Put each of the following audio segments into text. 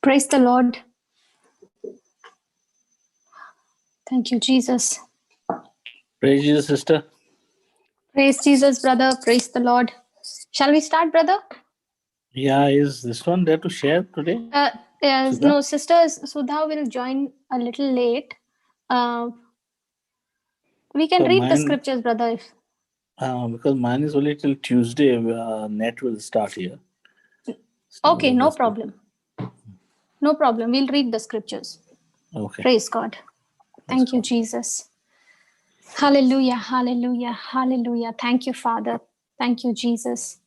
Praise the Lord. Thank you, Jesus. Praise Jesus, sister. Praise Jesus, brother. Praise the Lord. Shall we start, brother? Yeah, is this one there to share today? Sudha? No, Sister Sudha will join a little late. We can So read the mine- scriptures, brother. Because mine is only till Tuesday, net will start here. Okay, no that's good. problem. No problem. We'll read the scriptures. Okay. Praise God. Thank you, Jesus. Hallelujah, hallelujah, hallelujah. Thank you, Father. Thank you, Jesus.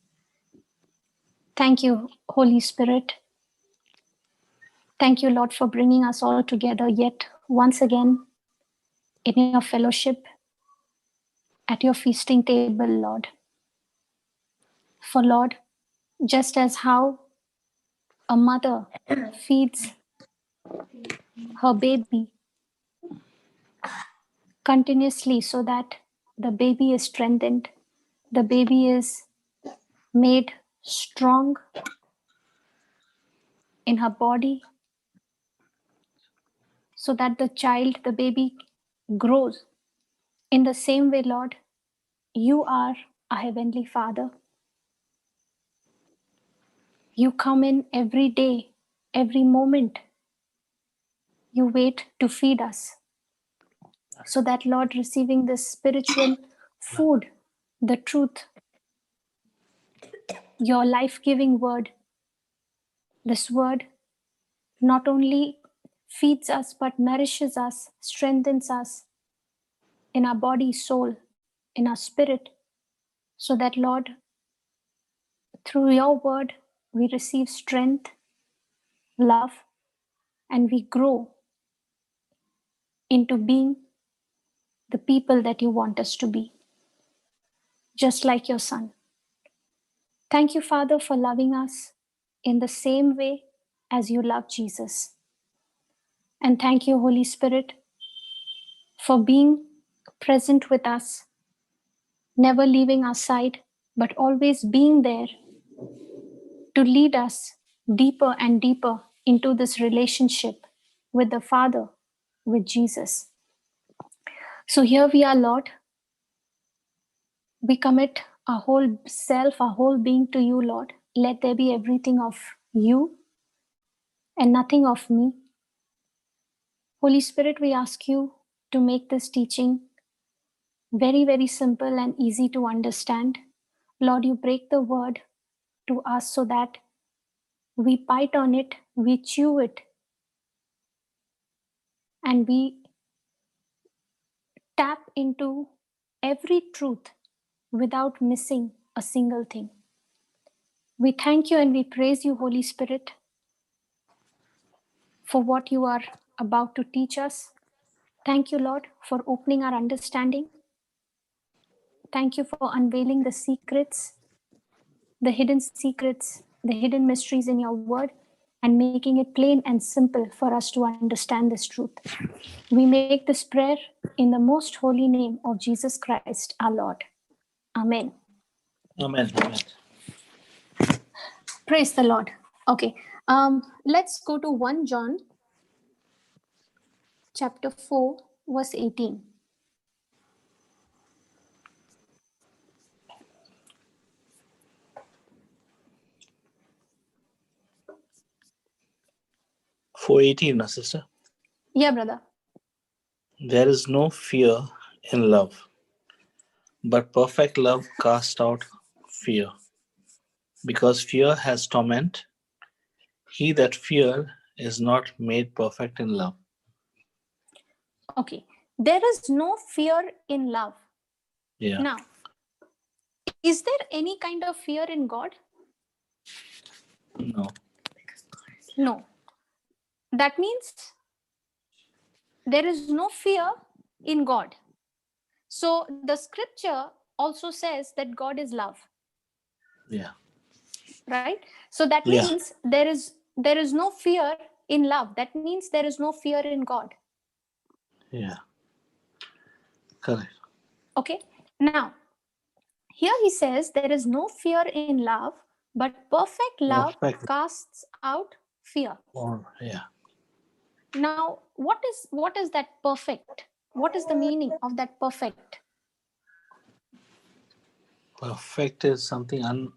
Thank you, Holy Spirit. Thank you, Lord, for bringing us all together yet once again in your fellowship at your feasting table, Lord. For, Lord, just as how a mother feeds her baby continuously so that the baby is strengthened, the baby is made strong in her body, so that the child, the baby, grows. In the same way, Lord, you are a heavenly Father. You come in every day, every moment. You wait to feed us. So that, Lord, receiving this spiritual food, the truth, your life-giving word, this word not only feeds us, but nourishes us, strengthens us in our body, soul, in our spirit, so that, Lord, through your word, we receive strength, love, and we grow into being the people that you want us to be, just like your Son. Thank you, Father, for loving us in the same way as you love Jesus. And thank you, Holy Spirit, for being present with us, never leaving our side, but always being there to lead us deeper and deeper into this relationship with the Father, with Jesus. So here we are, Lord. We commit our whole self, our whole being to you, Lord. Let there be everything of you and nothing of me. Holy Spirit, we ask you to make this teaching very, very simple and easy to understand. Lord, you break the word to us so that we bite on it, we chew it, and we tap into every truth without missing a single thing. We thank you and we praise you, Holy Spirit, for what you are about to teach us. Thank you, Lord, for opening our understanding. Thank you for unveiling the secrets, the hidden secrets, the hidden mysteries in your word, and making it plain and simple for us to understand this truth. We make this prayer in the most holy name of Jesus Christ, our Lord. Amen. Amen. Amen. Praise the Lord. Okay, let's go to 1 John chapter 4, verse 18. $4.18, sister. Yeah, brother. There is no fear in love, but perfect love casts out fear, because fear has torment. He that fear is not made perfect in love. Okay, there is no fear in love. Yeah. Now, is there any kind of fear in God? No. No. That means there is no fear in God. So the scripture also says that God is love. Yeah. Right? So that means there is no fear in love. That means there is no fear in God. Yeah. Correct. Okay. Now, here he says there is no fear in love, but perfect love casts out fear. Or yeah. Now, what is that perfect? What is the meaning of that perfect? Perfect is something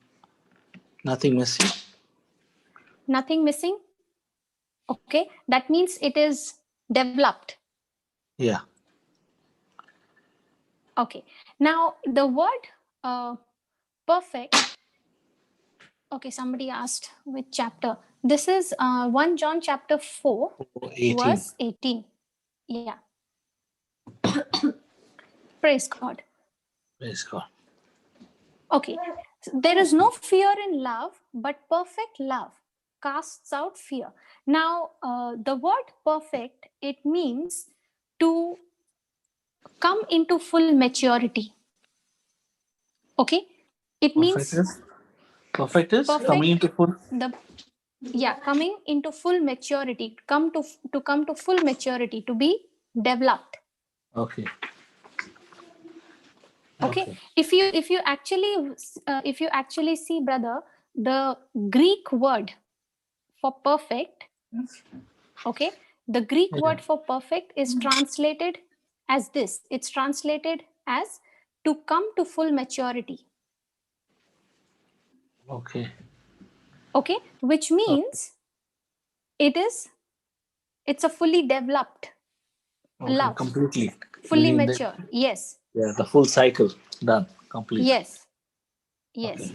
nothing missing. Nothing missing. Okay, that means it is developed. Yeah. Okay. Now the word perfect. Okay, somebody asked which chapter. This is 1 John chapter 4, 18. verse 18. Yeah. Praise God. Praise God. Okay. There is no fear in love, but perfect love casts out fear. Now, the word perfect, it means to come into full maturity. Okay. It Perfect means is perfect is coming perfect, into full. the yeah, coming into full maturity, come to full maturity, to be developed. Okay. Okay. Okay. If you actually see, brother, the Greek word for perfect, okay, the Greek Yeah. word for perfect is translated as this. It's translated as to come to full maturity. Okay. Okay, which Okay. means it is it's a fully developed Okay. love, Completely. fully Meaning that, mature. Yes. yeah, the full cycle done. Complete. Yes. Okay. Yes.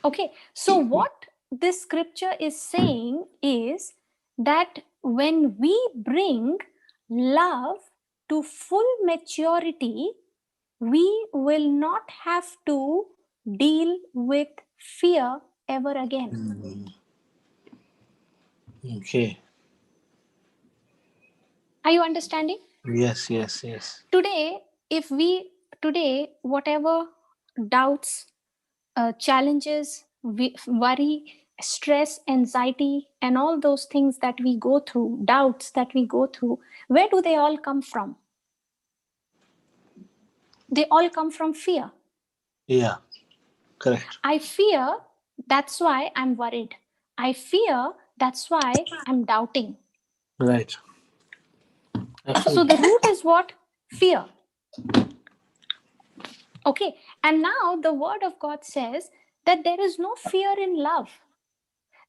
Okay. So what this scripture is saying is that when we bring love to full maturity, we will not have to deal with fear ever again. Okay. Are you understanding? Yes. Yes. Yes. Today, if we, today, whatever doubts, challenges, worry, stress, anxiety, and all those things that we go through, doubts that we go through, where do they all come from? They all come from fear. Yeah. Correct. I fear, that's why I'm worried. I fear, that's why I'm doubting. Right. So Absolutely. the root is what? Fear. Okay. And now the word of God says that there is no fear in love.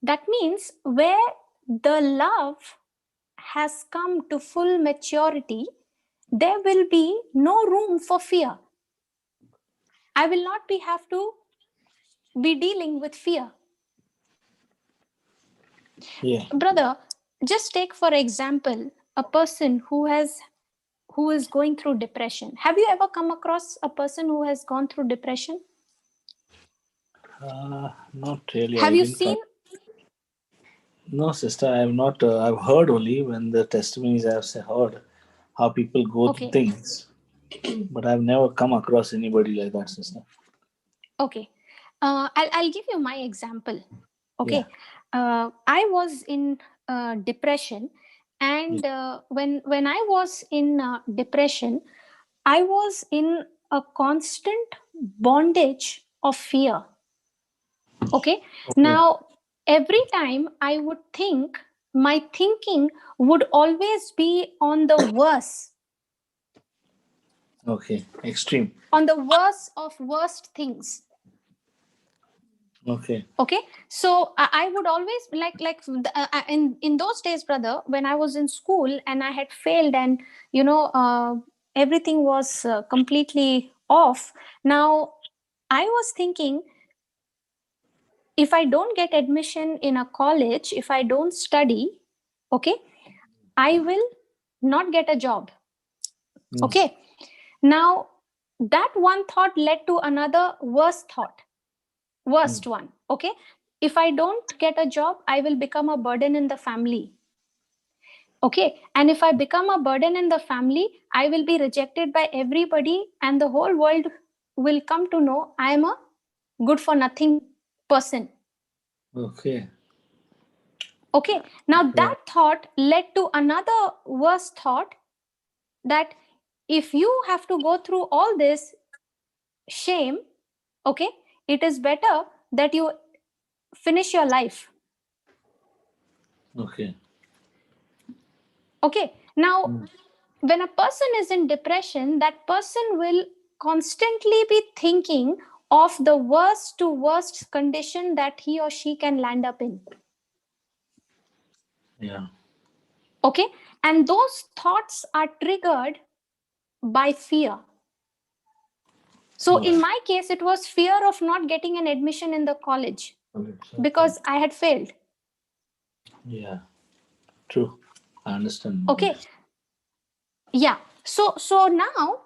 That means where the love has come to full maturity, there will be no room for fear. I will not be have to be dealing with fear. Yeah. Brother, just take for example a person who is going through depression. Have you ever come across a person who has gone through depression? Not really. Have I you didn't come. seen? No, sister. I have not. I've heard only when the testimonies I've heard how people go through Okay. things, but I've never come across anybody like that, sister. Okay. I'll give you my example. Yeah. Okay. I was in depression, Yeah. and when I was in depression, I was in a constant bondage of fear. Okay. Okay. Now, every time I would think, my thinking would always be Okay. Extreme. on the worst of worst things. Okay. Okay. So I would always in those days, brother, when I was in school and I had failed, and everything was completely off. Now I was thinking, if I don't get admission in a college, if I don't study, okay, I will not get a job. Mm. Okay. Now that one thought led to another worst Mm. one. Okay. If I don't get a job, I will become a burden in the family. Okay. And if I become a burden in the family, I will be rejected by everybody, and the whole world will come to know I am a good for nothing person. Okay. Okay. Now Yeah. that thought led to another worse thought, that if you have to go through all this shame, okay, it is better that you finish your life. Okay. Okay. Now, Mm. when a person is in depression, that person will constantly be thinking of the worst to worst condition that he or she can land up in. Yeah. Okay. And those thoughts are triggered by fear. So, All in right. my case, it was fear of not getting an admission in the college Okay. because I had failed. Yeah. True. I understand. Okay. Yeah. So now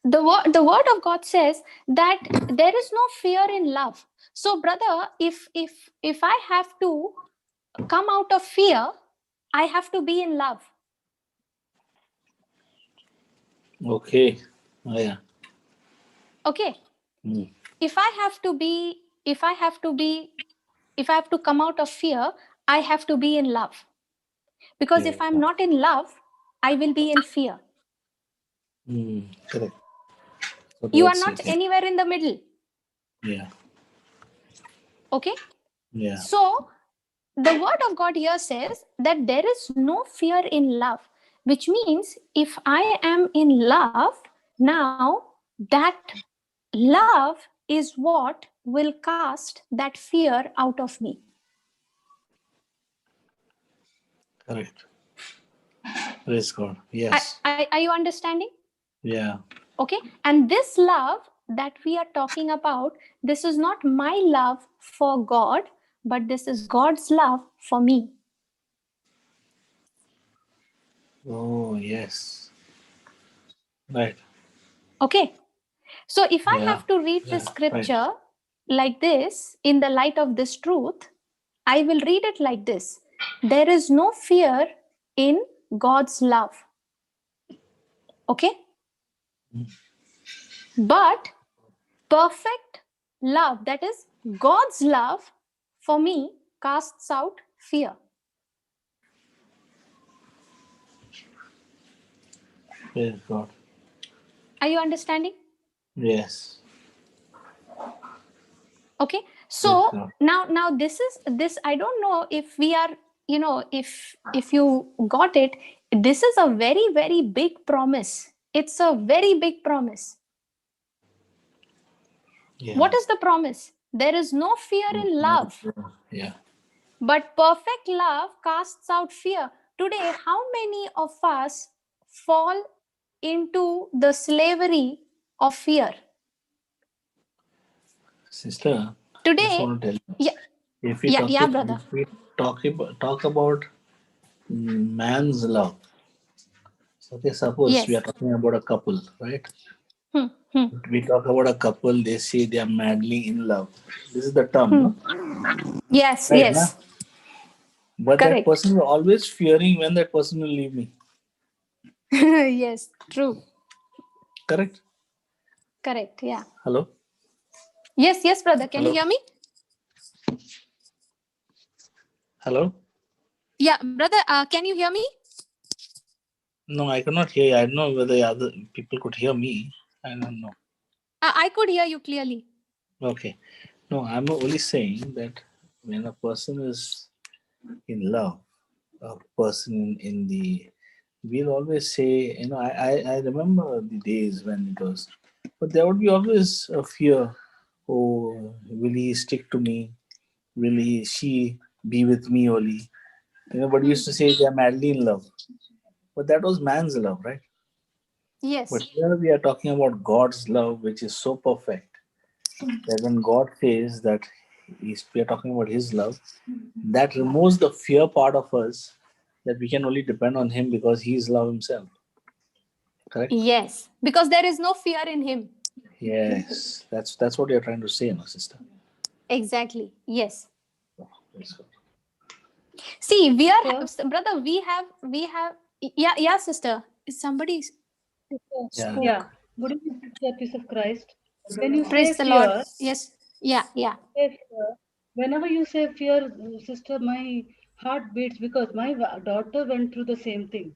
the word of God says that there is no fear in love. So, brother, if I have to come out of fear, I have to be in love. Okay. Oh, yeah. Okay. Mm. If I have to be, if I have to be, if I have to come out of fear, I have to be in love. Because Yeah. if I'm not in love, I will be in fear. Correct. What the You word are says. not anywhere in the middle. Yeah. Okay. Yeah. So the word of God here says that there is no fear in love, which means if I am in love, now that love is what will cast that fear out of me. Correct. Praise God. Yes. Are you understanding? Yeah. Okay. And this love that we are talking about, this is not my love for God, but this is God's love for me. Oh, yes. Right. Okay. So if I Yeah. have to read the Yeah. Right. scripture like this in the light of this truth, I will read it like this: there is no fear in God's love. Okay. But perfect love, that is God's love for me, casts out fear. Praise God. Are you understanding? Yes. Okay. Praise So God. now this is this, I don't know if we are, if you got it, this is a very very big promise. It's a very big promise. What Yeah. is the promise? There is no fear in love, Yeah. but perfect love casts out fear. Today, how many of us fall into the slavery of fear? Sister, just Today, want to tell you, yeah, if we yeah, talk yeah, if brother. we talk about man's love. Okay, suppose we are Yes. talking about a couple, right? Hmm, hmm, We talk about a couple, they say they are madly in love. This is the term, hmm. no? Yes, Right, na? yes. But that Correct. person is always fearing when that person will leave me. Yes, true. Correct? Correct. Yeah. Hello? Yes, yes, brother. Can you Hello? hear me? Hello? Yeah, brother. Can you hear me? No, I cannot hear you. I don't know whether other people could hear me. I don't know. I could hear you clearly. Okay. No, I'm only saying that when a person is in love, a person in the, we'll always say, I remember the days when it was, but there would be always a fear. Oh, will he stick to me? Will she be with me only? But we Hmm. used to say they are madly in love. But that was man's love, right? But Yes. here we are talking about God's love, which is so perfect that when God says that we are talking about His love, that removes the fear part of us that we can only depend on Him because He is love Himself. Correct? Yes. Because there is no fear in him. Yes, that's what you're trying to say, no, sister. Exactly. Yes. Oh, praise God. See, we are, Sister, brother, we have, yeah, yeah, sister. Somebody Yeah. yeah. spoke. Good evening, Sister, peace of Christ. When you say Praise the Lord. fear, Yes. Yeah, yeah. whenever you say fear, sister, my heart beats because my daughter went through the same thing.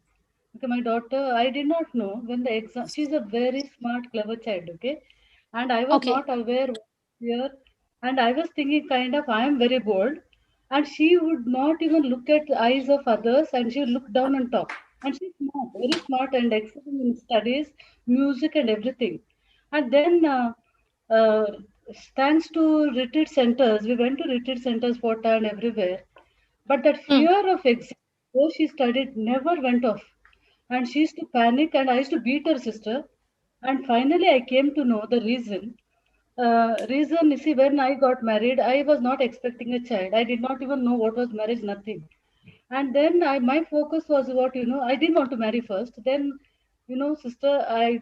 Okay, my daughter, I did not know when the exam. She's a very smart, clever child. Okay, and I was Okay. not aware what fear, and I was thinking kind of I am very bold, and she would not even look at the eyes of others, and she would look down and talk. And she's smart, very smart, and excellent in studies, music, and everything. And then, uh, thanks to retreat centers, we went to retreat centers, Fota and everywhere. But that Mm. fear of exam, though she studied, never went off. And she used to panic, and I used to beat her sister. And finally, I came to know the reason. You see, when I got married, I was not expecting a child. I did not even know what was marriage, nothing. And then my focus was what, I didn't want to marry first. Then, sister, I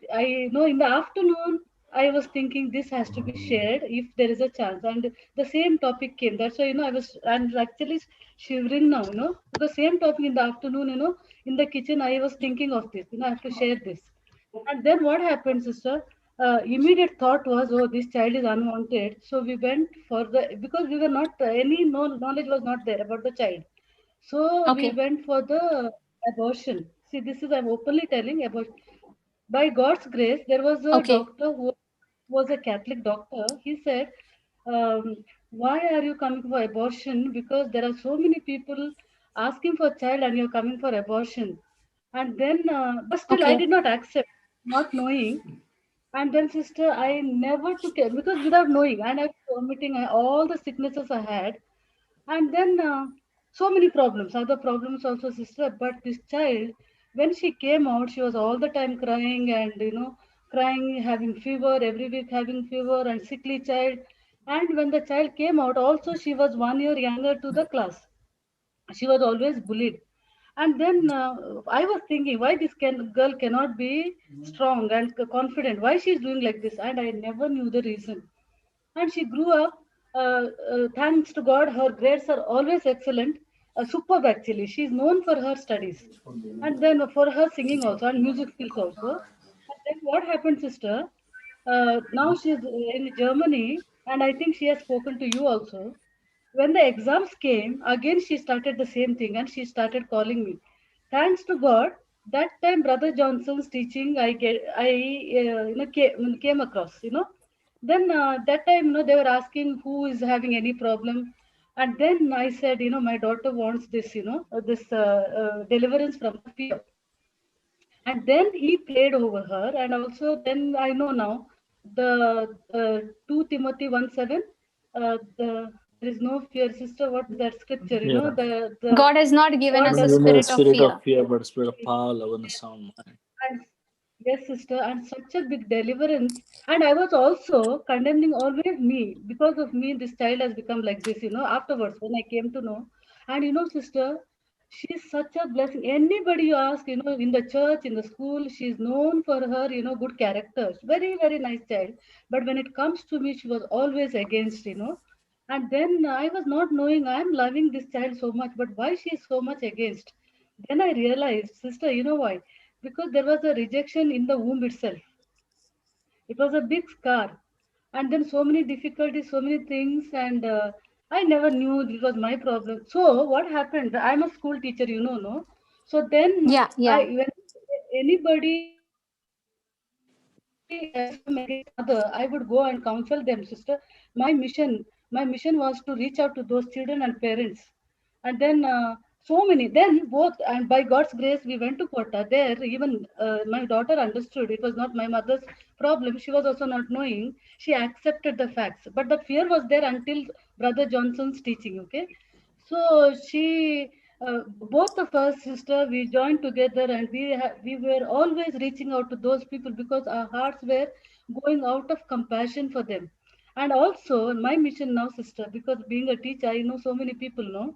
know in the afternoon, I was thinking this has to be shared if there is a chance. And the same topic came. That's why, I'm actually shivering now, The same topic in the afternoon, in the kitchen, I was thinking of this, I have to share this. And then what happened, sister? Immediate thought was, oh, this child is unwanted. So we went for because we were not, any knowledge was not there about the child. So we Okay. went for the abortion. See, this is, I'm openly telling about, by God's grace, there was a Okay. doctor who was a Catholic doctor. He said, why are you coming for abortion? Because there are so many people asking for child and you're coming for abortion. And then, but still, I Okay. did not accept, not knowing. And then, sister, I never took it because without knowing, and I was vomiting all the sicknesses I had. And then, so many problems, other problems also, sister. But this child, when she came out, she was all the time crying and, crying, having fever, every week having fever and sickly child. And when the child came out, also she was 1 year younger to the class. She was always bullied. And then I was thinking, why this girl cannot be strong and confident? Why she is doing like this? And I never knew the reason. And she grew up. Thanks to God, her grades are always excellent, superb actually. She is known for her studies, and then for her singing also and music skills also. And then what happened, sister? Now she is in Germany, and I think she has spoken to you also. When the exams came, again she started the same thing, and she started calling me. Thanks to God, that time Brother Johnson's teaching came across. Then that time, they were asking who is having any problem. And then I said, my daughter wants this, this deliverance from the fear. And then he prayed over her. And also then I know now the 2 Timothy 1:7, there is no fear, sister. What is that scripture? Yeah. The God has not given God us a does Given the spirit of spirit of fear. fear, but spirit of power, love, and a sound mind. and yes, sister, and such a big deliverance. And I was also condemning always me. Because of me, this child has become like this, afterwards when I came to know. And sister, she's such a blessing. Anybody you ask, in the church, in the school, she's known for her, good characters. Very, very nice child. But when it comes to me, she was always against. And then I was not knowing I'm loving this child so much, but why she is so much against? Then I realized, sister, you know why? Because there was a rejection in the womb itself. It was a big scar. And then so many difficulties, so many things, and I never knew it was my problem. So what happened? I'm a school teacher, no? So then Yeah, yeah. when anybody has come against mother, I would go and counsel them, sister. My mission was to reach out to those children and parents. And then so many, then both, and by God's grace, we went to Kota. There, even my daughter understood it was not my mother's problem. She was also not knowing. She accepted the facts, but the fear was there until Brother Johnson's teaching. Okay, so both of us, sister, we joined together, and we were always reaching out to those people because our hearts were going out of compassion for them. And also my mission now, sister, because being a teacher, I know so many people know.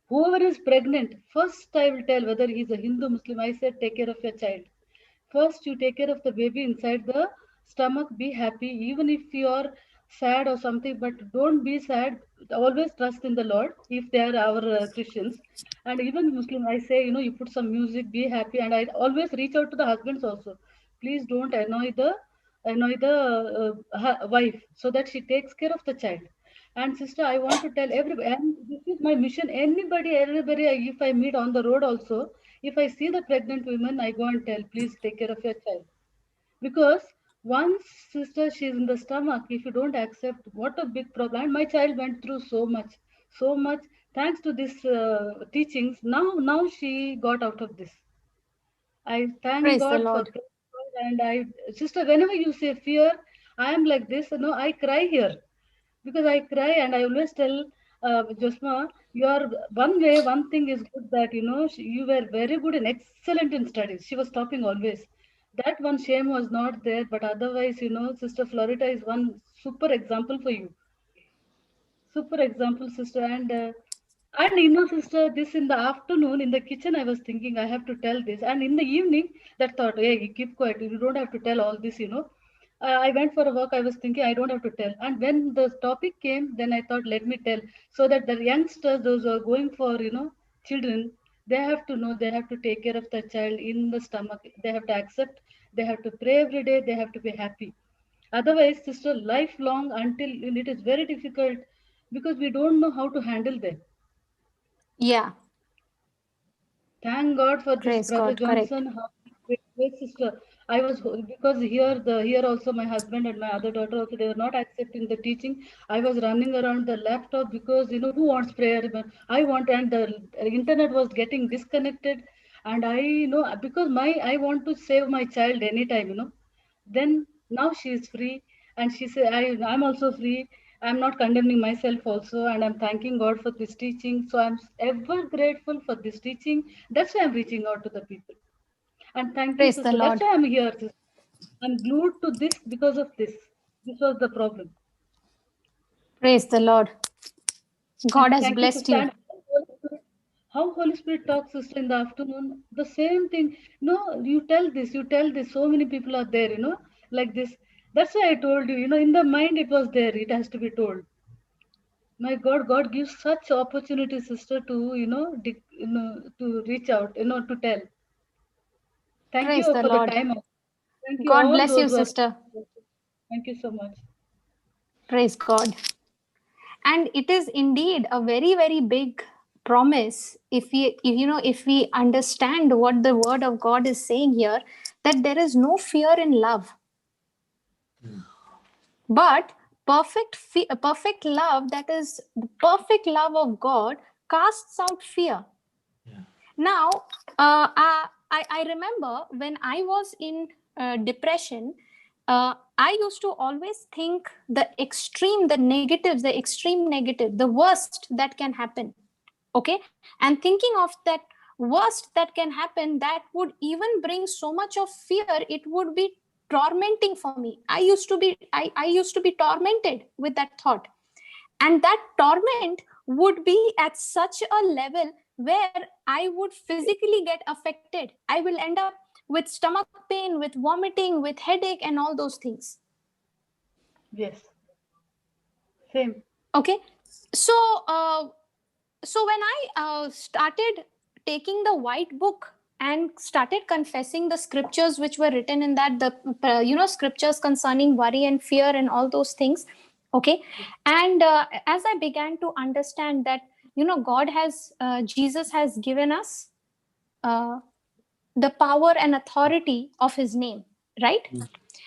Whoever is pregnant, first I will tell whether he's a Hindu, Muslim, I said, take care of your child. First, you take care of the baby inside the stomach. Be happy, even if you are sad or something, but don't be sad. Always trust in the Lord if they are our Christians. And even Muslim, I say, you put some music, be happy. And I always reach out to the husbands also. Please don't annoy the wife so that she takes care of the child. And sister, I want to tell everybody, and this is my mission. Everybody, if I meet on the road also, if I see the pregnant women, I go and tell, please take care of your child. Because once, sister, she's in the stomach, if you don't accept, what a big problem. And my child went through so much, so much. Thanks to this teachings, now she got out of this. I thank Praise the God for Lord. God. And I, sister, whenever you say fear, I am like this. No, I cry here because I cry, and I always tell Josma, you are one way. One thing is good that you were very good and excellent in studies. She was topping always. That one shame was not there, but otherwise, Sister Florita is one super example for you. Super example, sister. And sister, this in the afternoon in the kitchen, I was thinking I have to tell this. And in the evening, that thought, hey, you keep quiet. You don't have to tell all this. I went for a walk. I was thinking I don't have to tell. And when the topic came, then I thought, let me tell. So that the youngsters, those who are going for, children, they have to know they have to take care of the child in the stomach. They have to accept. They have to pray every day. They have to be happy. Otherwise, sister, lifelong until it is very difficult because we don't know how to handle them. Yeah. Thank God for this Praise brother God. Correct. Johnson. Great sister. I was because here also my husband and my other daughter also they were not accepting the teaching. I was running around the laptop because who wants prayer? But I want, and the internet was getting disconnected, and I because I want to save my child anytime. Then now she is free, and she said I'm also free. I'm not condemning myself also, and I'm thanking God for this teaching. So I'm ever grateful for this teaching. That's why I'm reaching out to the people. And thank you, Praise the sister. That's Lord. why I'm here, sister. I'm glued to this because of this. This was the problem. Praise the Lord. And God has thank you, blessed sister. you. And how Holy Spirit talks, sister, in the afternoon, the same thing. No, you tell this. So many people are there, like this. That's why I told you, in the mind it was there. It has to be told. My God gives such opportunity, sister, to to reach out, to tell. Thank Praise you the for the Lord. time. Thank you God all bless you, those who are. sister. Thank you so much. Praise God. And it is indeed a very, very big promise if we understand what the word of God is saying here, that there is no fear in love, but perfect love, that is the perfect love of God, casts out fear. Yeah. Now, I remember when I was in depression, I used to always think the extreme, the negatives, the extreme negative, the worst that can happen. Okay. And thinking of that worst that can happen, that would even bring so much of fear, it would be tormenting for me. I used to be tormented with that thought. And that torment would be at such a level where I would physically get affected. I will end up with stomach pain, with vomiting, with headache, and all those things. Yes. Same. Okay. So uh, so when I started taking the white book and started confessing the scriptures which were written in that, the scriptures concerning worry and fear and all those things. Okay. And as I began to understand that God has Jesus has given us uh, the power and authority of his name, right?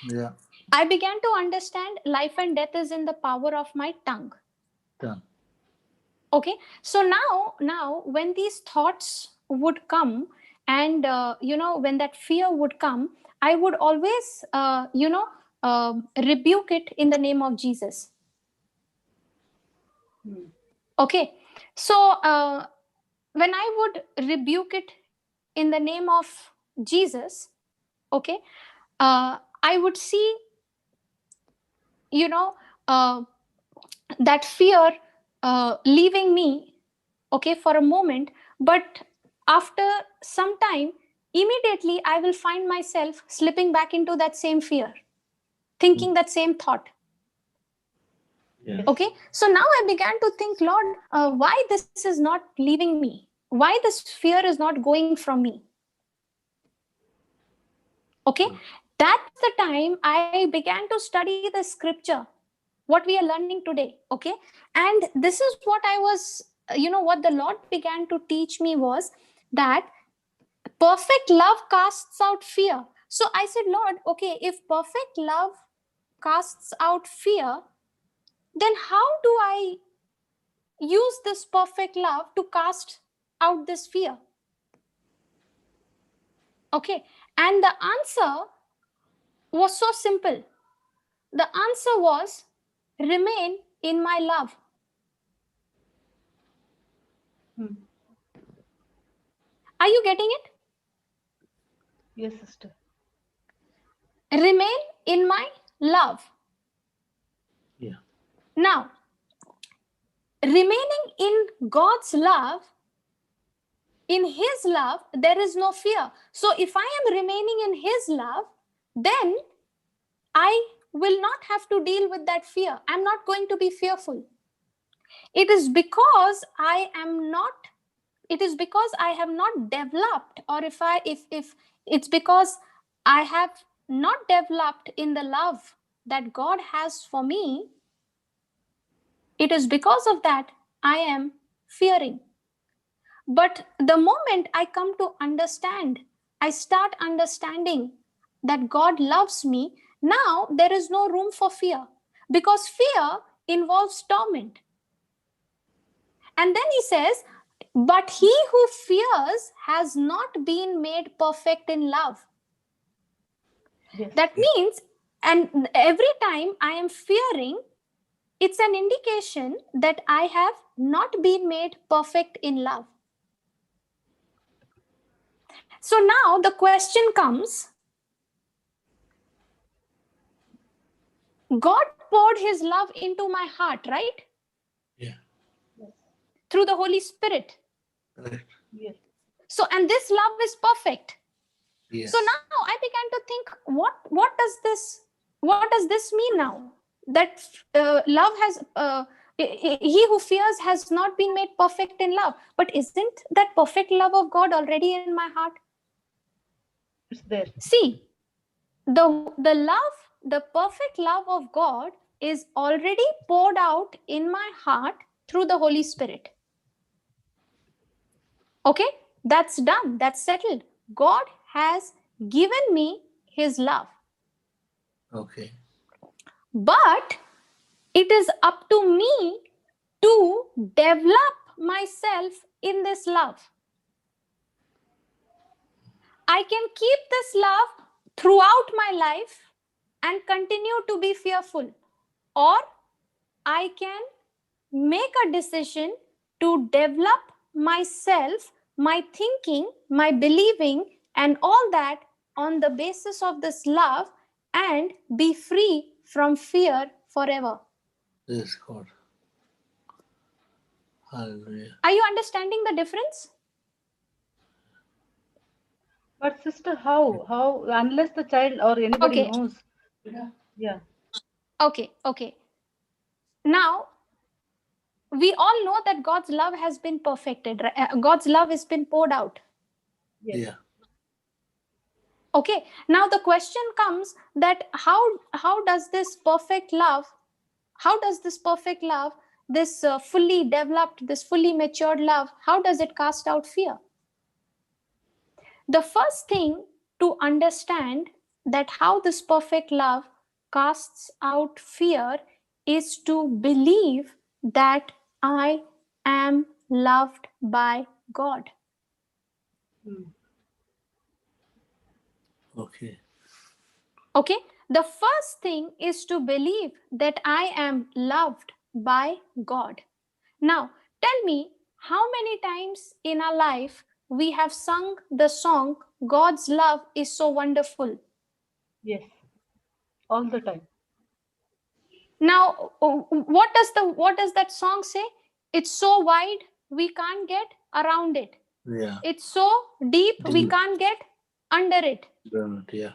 Yeah. I began to understand life and death is in the power of my tongue. Done. Okay. So now when these thoughts would come, and when that fear would come, I would always rebuke it in the name of Jesus. Hmm. Okay. So when I would rebuke it in the name of Jesus, okay, I would see, you know uh, that fear leaving me, okay, for a moment. But after some time, immediately I will find myself slipping back into that same fear, thinking that same thought. Yeah. Okay. So now I began to think, Lord, why this is not leaving me, why this fear is not going from me. Okay. That's the time I began to study the scripture, what we are learning today. Okay. And this is what I was, what the Lord began to teach me was that perfect love casts out fear. So I said, Lord, okay, if perfect love casts out fear, then how do I use this perfect love to cast out this fear? Okay, and the answer was so simple. The answer was remain in my love. Are you getting it? Yes, sister. Remain in my love. Yeah. Now, remaining in God's love, in His love, there is no fear. So if I am remaining in His love, then I will not have to deal with that fear. I'm not going to be fearful. It is because I have not developed, or if it's because I have not developed in the love that God has for me, it is because of that I am fearing. But the moment I come to understand, I start understanding that God loves me, now there is no room for fear, because fear involves torment. And then he says, but he who fears has not been made perfect in love. Yes. That means, and every time I am fearing, it's an indication that I have not been made perfect in love. So now the question comes, God poured his love into my heart, right? Yeah. Yes. Through the Holy Spirit. Right. Yes. So, and this love is perfect. Yes. So now I began to think, what does this mean now? That love has, he who fears has not been made perfect in love. But isn't that perfect love of God already in my heart? It's there. See, the perfect love of God is already poured out in my heart through the Holy Spirit. Okay, that's done, that's settled. God has given me his love. Okay. But it is up to me to develop myself in this love. I can keep this love throughout my life and continue to be fearful, or I can make a decision to develop myself, my thinking, my believing, and all that on the basis of this love, and be free from fear forever. Yes, God. Hallelujah. Are you understanding the difference? But sister, how unless the child or anybody Okay, knows. Yeah. okay. Now, we all know that God's love has been perfected. God's love has been poured out. Yes. Yeah. Okay, now the question comes that how does this perfect love, this fully developed, this fully matured love, how does it cast out fear? The first thing to understand that how this perfect love casts out fear is to believe that I am loved by God. Okay. Okay, the first thing is to believe that I am loved by God. Now, tell me, how many times in our life we have sung the song, God's love is so wonderful? Yes. All the time. Now, what does that song say? It's so wide, we can't get around it. Yeah. It's so deep, we Deep. can't get under it. Yeah.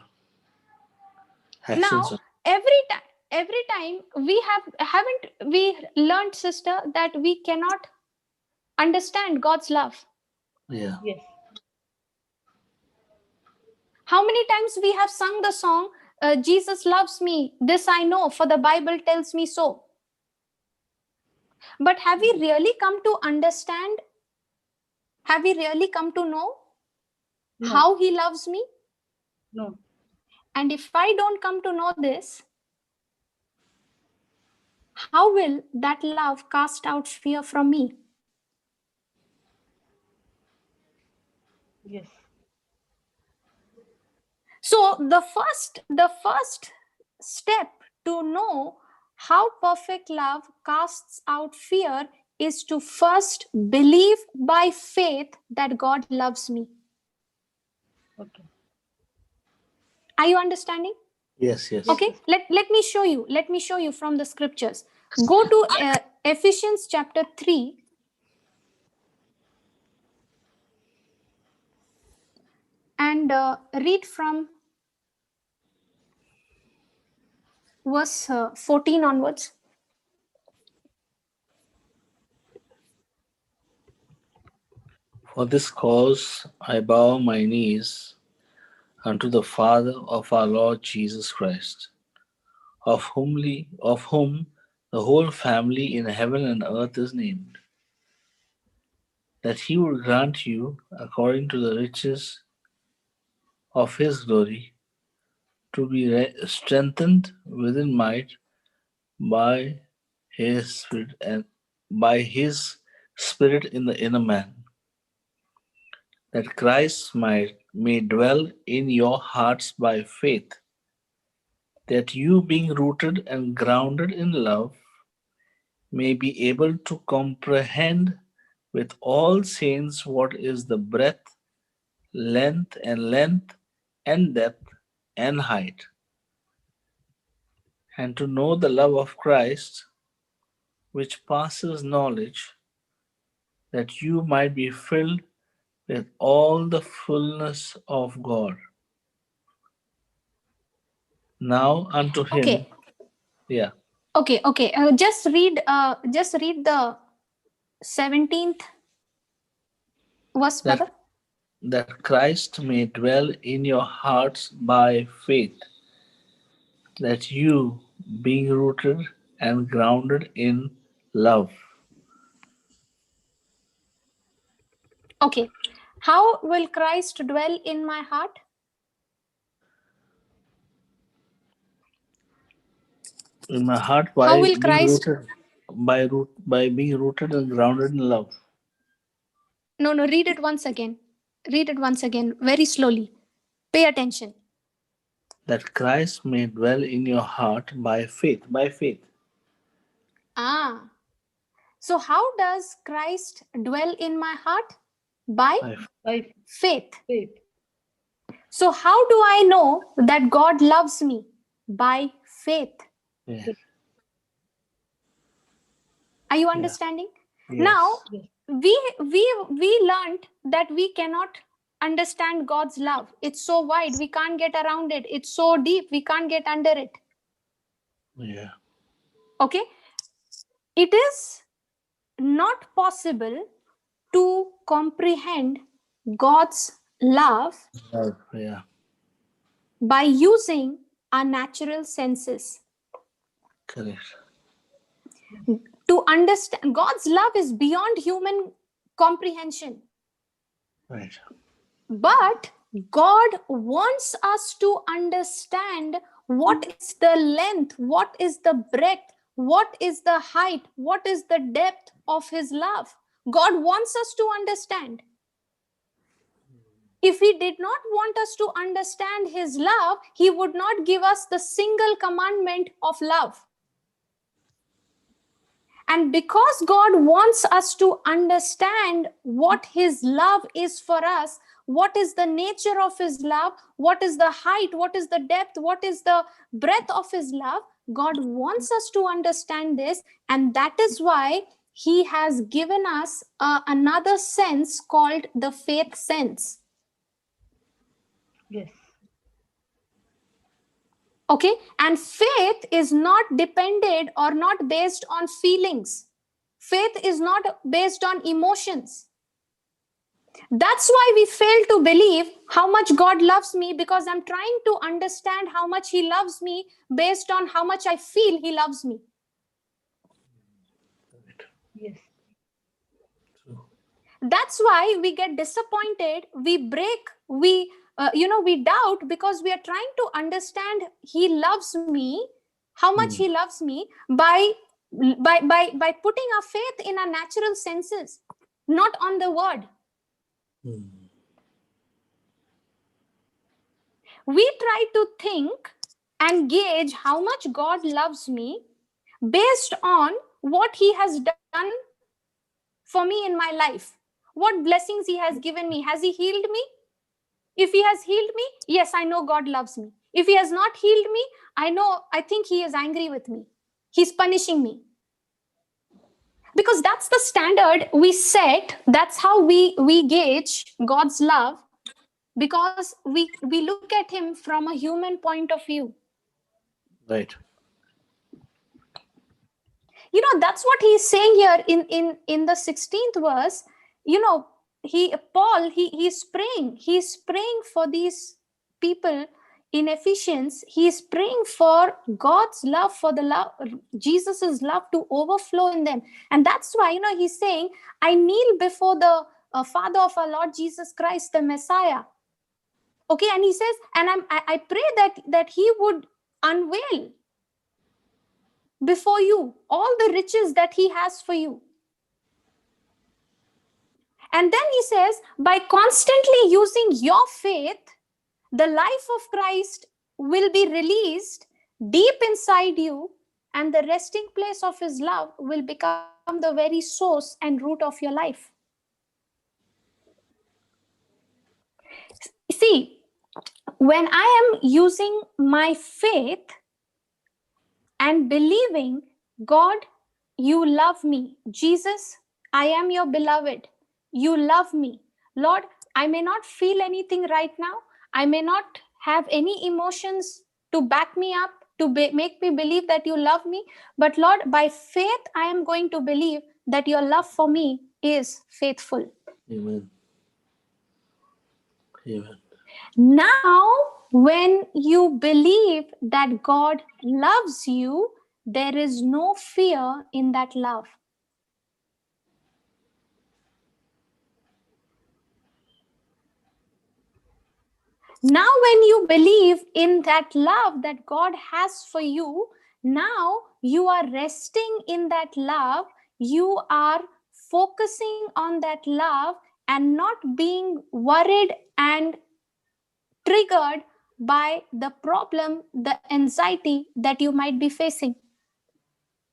Now, Actions. every time we haven't we learned, sister, that we cannot understand God's love. Yeah. Yes. How many times we have sung the song, Jesus loves me, this I know, for the Bible tells me so. But have we really come to understand? Have we really come to know No. how he loves me? No. And if I don't come to know this, how will that love cast out fear from me? Yes. So the first step to know how perfect love casts out fear is to first believe by faith that God loves me. Okay. Are you understanding? Yes, yes. Yes, Okay, sister. let me show you. Let me show you from the scriptures. Go to Ephesians chapter 3 and read from verse 14 onwards. For this cause I bow my knees unto the Father of our Lord Jesus Christ, of whom the whole family in heaven and earth is named, that he would grant you, according to the riches of his glory, to be strengthened within might by his spirit and by his spirit in the inner man, that Christ may dwell in your hearts by faith, that you, being rooted and grounded in love, may be able to comprehend with all saints what is the breadth, length and depth and height, and to know the love of Christ, which passes knowledge, that you might be filled with all the fullness of God. Now unto him, Okay, yeah, okay. Just read the 17th verse, that brother. that Christ may dwell in your hearts by faith, that you, being rooted and grounded in love. Okay. How will Christ dwell in my heart? In my heart How by will being Christ? rooted by being rooted and grounded in love. No, no, read it once again. Read it once again, very slowly. Pay attention. That Christ may dwell in your heart by faith. By faith. Ah. So, how does Christ dwell in my heart? By By By faith. faith. So, how do I know that God loves me? By faith. yeah, Yes. Are you yeah. understanding? Now, Yes. Yes. we learned that we cannot understand God's love. It's so wide, we can't get around it. It's so deep, we can't get under it. Yeah. Okay? It is not possible to comprehend God's love Love. Yeah. by using our natural senses. Correct. To understand, God's love is beyond human comprehension. Right. But God wants us to understand what is the length, what is the breadth, what is the height, what is the depth of His love. God wants us to understand. If He did not want us to understand His love, He would not give us the single commandment of love. And because God wants us to understand what His love is for us, what is the nature of His love, what is the height, what is the depth, what is the breadth of His love, God wants us to understand this. And that is why He has given us another sense called the faith sense. Yes. Okay, and faith is not dependent or not based on feelings. Faith is not based on emotions. That's why we fail to believe how much God loves me, because I'm trying to understand how much He loves me based on how much I feel He loves me. Yes. True. That's why we get disappointed, we break, we doubt, because we are trying to understand He loves me, how much Hmm. He loves me by by putting our faith in our natural senses, not on the word. We try to think and gauge how much God loves me based on what he has done for me in my life, what blessings he has given me. Has he healed me? If he has healed me, yes, I know God loves me. If he has not healed me, I think he is angry with me. He's punishing me. Because that's the standard we set. That's how we gauge God's love, because we look at him from a human point of view. Right. That's what he's saying here in the 16th verse. He's praying for these people in Ephesians. He's praying for God's love, for the love, Jesus's love to overflow in them. And that's why he's saying, I kneel before the Father of our Lord Jesus Christ, the Messiah. Okay, and he says, and I pray that he would unveil before you all the riches that he has for you. And then he says, by constantly using your faith, the life of Christ will be released deep inside you, and the resting place of his love will become the very source and root of your life. See, when I am using my faith and believing, God, you love me. Jesus, I am your beloved. You love me. Lord, I may not feel anything right now. I may not have any emotions to back me up, to make me believe that you love me. But Lord, by faith, I am going to believe that your love for me is faithful. Amen. Amen. Now, when you believe that God loves you, there is no fear in that love. Now, when you believe in that love that God has for you, now you are resting in that love. You are focusing on that love and not being worried and triggered by the problem, the anxiety that you might be facing.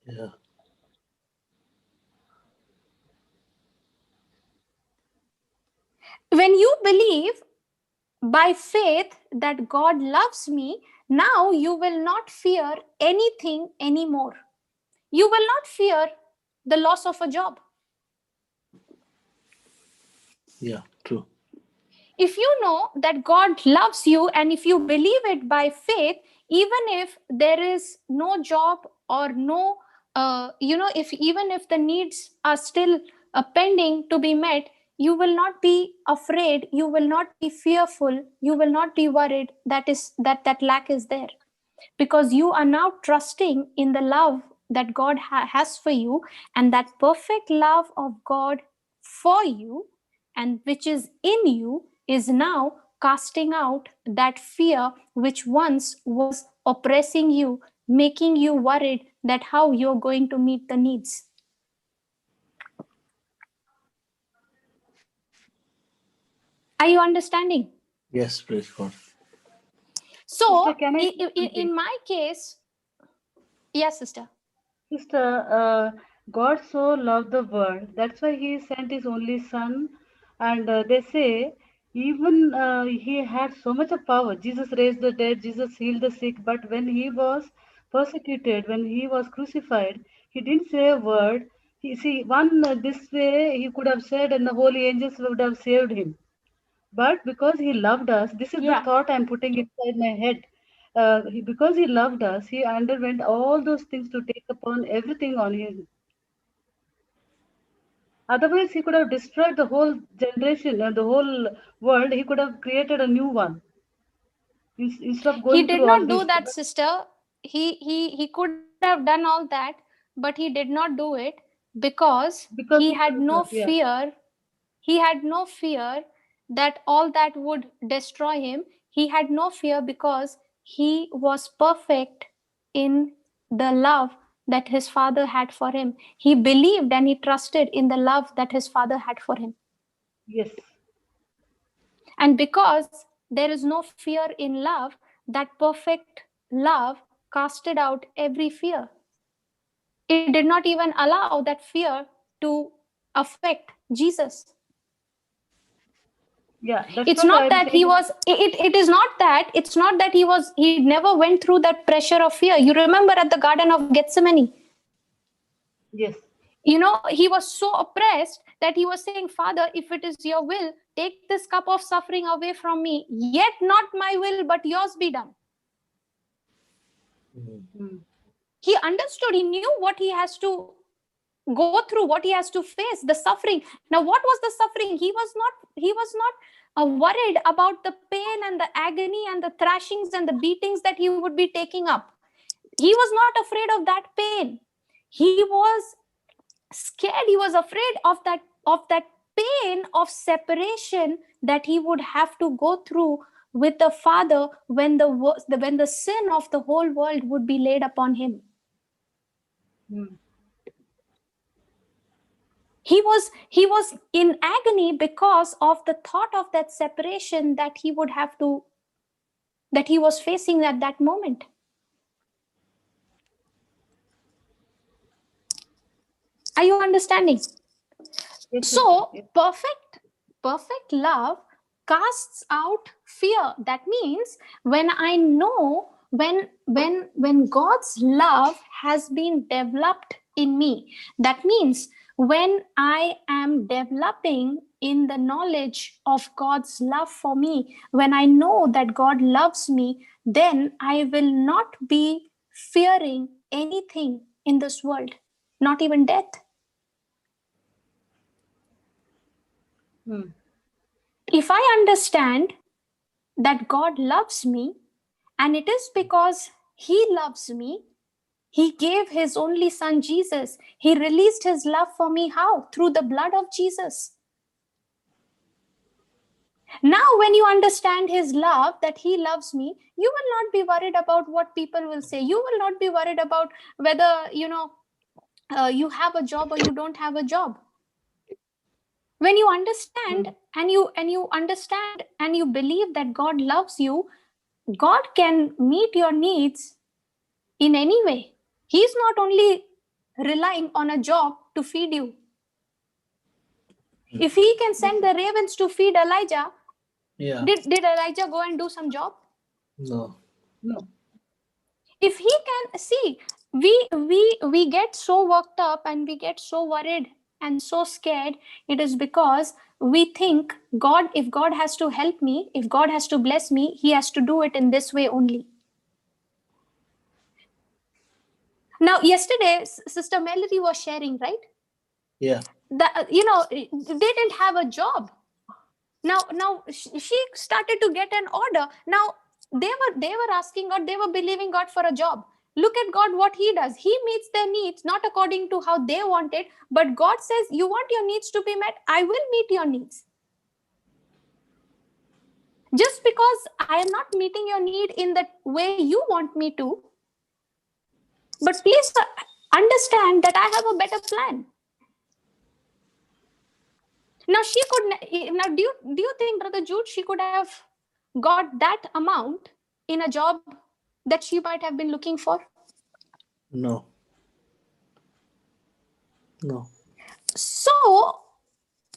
Yeah. When you believe by faith that God loves me, now you will not fear anything anymore. You will not fear the loss of a job. Yeah, true. If you know that God loves you and if you believe it by faith, even if there is no job or no, even if the needs are still pending to be met, you will not be afraid, you will not be fearful, you will not be worried that lack is there, because you are now trusting in the love that God has for you, and that perfect love of God for you and which is in you is now casting out that fear which once was oppressing you, making you worried that how you're going to meet the needs. Are you understanding? Yes, praise God. Sister, So can I say something? in my case, yes, sister. Sister, God so loved the world. That's why He sent His only Son. And they say, even He had so much of power. Jesus raised the dead, Jesus healed the sick. But when He was persecuted, when He was crucified, He didn't say a word. This way He could have said, and the holy angels would have saved Him. But because he loved us, this is the Yeah. thought I'm putting inside my head. Because he loved us, he underwent all those things to take upon everything on him. Otherwise, he could have destroyed the whole generation and the whole world. He could have created a new one instead of He going did through all not do this. that, sister. He could have done all that, but he did not do it because he Because had he no loved us, yeah. fear. He had no fear that all that would destroy him. He had no fear because he was perfect in the love that his father had for him. He believed and he trusted in the love that his father had for him. Yes. And because there is no fear in love, that perfect love casted out every fear. It did not even allow that fear to affect Jesus. Yeah, that's It's what not I'm that he saying. was, it is not that, it's not that he never went through that pressure of fear. You remember at the Garden of Gethsemane, Yes. he was so oppressed that he was saying, Father, if it is your will, take this cup of suffering away from me, yet not my will but yours be done. Hmm. He understood, he knew what he has to go through, what he has to face, the suffering. Now what was the suffering? He was not worried about the pain and the agony and the thrashings and the beatings that he would be taking up. He was not afraid of that pain. He was scared, he was afraid of that pain of separation that he would have to go through with the Father when the sin of the whole world would be laid upon him. Hmm. He was in agony because of the thought of that separation that he was facing at that moment. Are you understanding? Yes, sister. So Yes. perfect love casts out fear. That means when I know, when God's love has been developed in me, that means when I am developing in the knowledge of God's love for me, when I know that God loves me, then I will not be fearing anything in this world, not even death. Hmm. If I understand that God loves me, and it is because He loves me, He gave His only Son Jesus. He released His love for me. How? Through the blood of Jesus. Now, when you understand His love, that He loves me, you will not be worried about what people will say. You will not be worried about whether, you have a job or you don't have a job. When you Hmm. understand and you understand and you believe that God loves you, God can meet your needs in any way. He's not only relying on a job to feed you. If he can Yes, send the sister. ravens to feed Elijah, Yeah. did Elijah go and do some job? No. No. If he can see, we get so worked up and we get so worried and so scared. It is because we think if God has to help me, if God has to bless me, he has to do it in this way only. Now, yesterday, Sister Melody was sharing, right? Yeah. That they didn't have a job. Now she started to get an order. Now they were asking God, they were believing God for a job. Look at God, what He does. He meets their needs not according to how they want it, but God says, you want your needs to be met, I will meet your needs. Just because I am not meeting your need in the way you want me to, but please understand that I have a better plan. Now she could. Now do you think, Brother Jude, she could have got that amount in a job that she might have been looking for? No. No. So,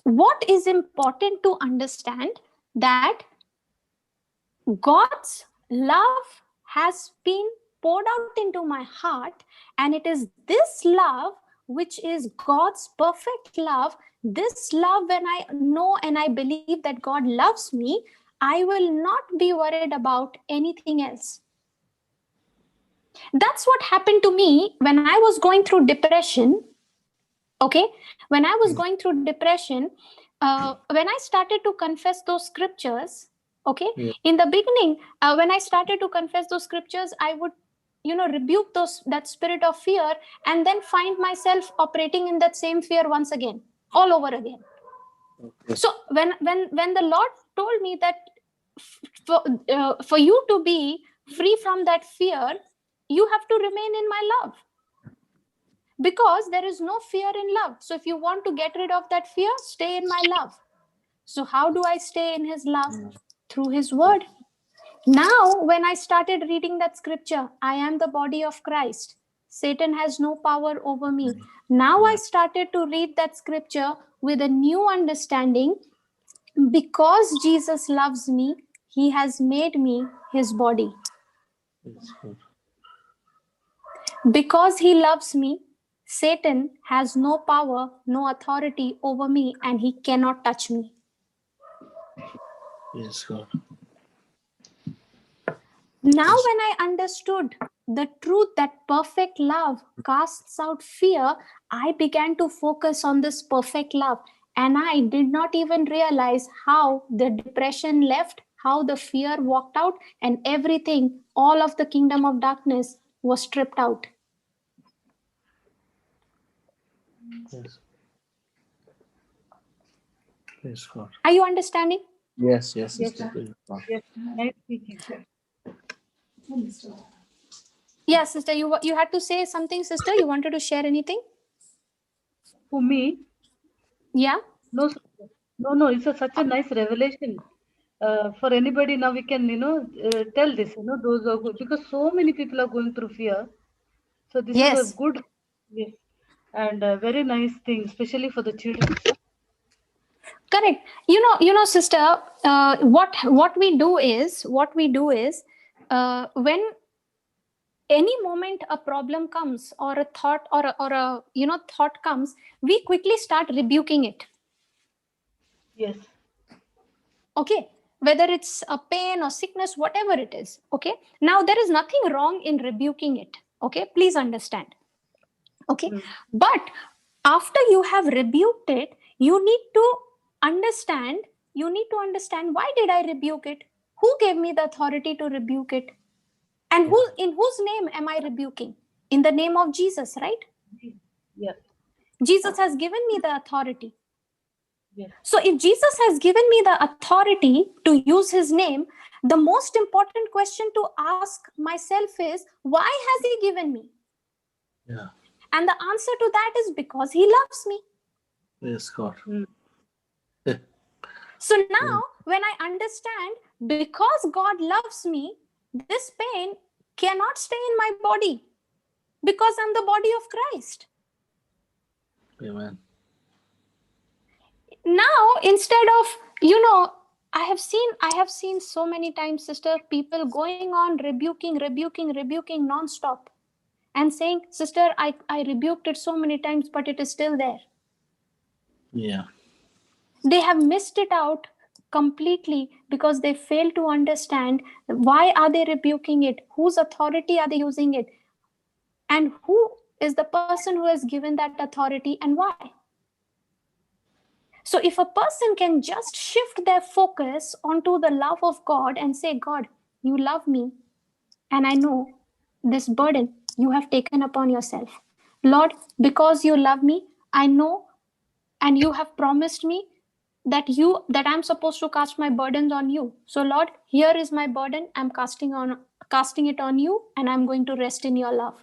what is important to understand that God's love has been poured out into my heart, and it is this love which is God's perfect love. This love, when I know and I believe that God loves me, I will not be worried about anything else. That's what happened to me when I was going through depression. Okay, when I was going through depression, when I started to confess those scriptures, okay, Yeah. in the beginning, when I started to confess those scriptures, I would rebuke that spirit of fear, and then find myself operating in that same fear once again, all over again. Okay. So when the Lord told me that for you to be free from that fear, you have to remain in my love. Because there is no fear in love. So if you want to get rid of that fear, stay in my love. So how do I stay in his love? Through his word. Now, when I started reading that scripture, I am the body of Christ. Satan has no power over me. Now I started to read that scripture with a new understanding. Because Jesus loves me, he has made me his body. Yes, God. Because he loves me, Satan has no power, no authority over me, and he cannot touch me. Yes, God. Now, when I understood the truth that perfect love casts out fear, I began to focus on this perfect love. And I did not even realize how the depression left, how the fear walked out, and everything, all of the kingdom of darkness was stripped out. Yes. Yes, God. Are you understanding? Yes, yes, Yes, sister. Praise God. yes, nice speaking. Yeah, sister, you had to say something, sister. You wanted to share anything? For me, Yeah. no, no, it's such a nice revelation. For anybody now, we can, tell this, those who are because so many people are going through fear. So this is a Yes. good, yes, and a very nice thing, especially for the children. Correct. Sister. What we do is when any moment a problem comes or a thought or a thought comes, we quickly start rebuking it. Yes, Okay, whether it's a pain or sickness, whatever it is. Okay, now there is nothing wrong in rebuking it. Okay, please understand. Okay, mm. but after you have rebuked it, you need to understand why did I rebuke it, who gave me the authority to rebuke it, and in whose name am I rebuking? In the name of Jesus, right? Yeah, Jesus has given me the authority. yes, So if Jesus has given me the authority to use his name, the most important question to ask myself is, why has he given me? Yeah. And the answer to that is because he loves me. Yes, God. mm. So now, when I understand, because God loves me, this pain cannot stay in my body because I'm the body of Christ. Amen. Now, instead of, I have seen so many times, sister, people going on rebuking non-stop and saying, sister, I rebuked it so many times, but it is still there. Yeah. They have missed it out completely because they fail to understand why are they rebuking it, whose authority are they using it, and who is the person who has given that authority and why. So if a person can just shift their focus onto the love of God and say, God, you love me, and I know this burden you have taken upon yourself. Lord, because you love me, I know, and you have promised me that I'm supposed to cast my burdens on you. So Lord, here is my burden. I'm casting it on you, and I'm going to rest in your love.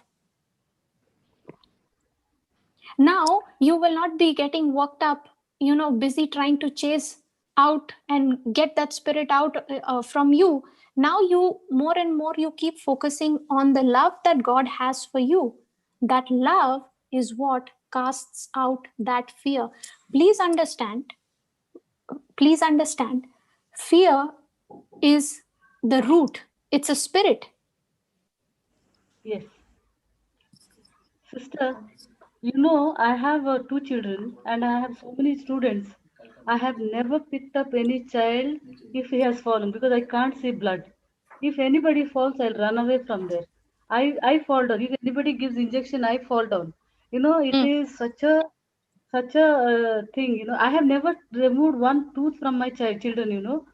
Now you will not be getting worked up, busy trying to chase out and get that spirit out from you. Now you more and more you keep focusing on the love that God has for you. That love is what casts out that fear. Please understand, fear is the root. It's a spirit. Yes. Sister, I have two children and I have so many students. I have never picked up any child if he has fallen because I can't see blood. If anybody falls, I'll run away from there. I fall down. If anybody gives injection, I fall down. It Mm. is such a thing. I have never removed one tooth from my children.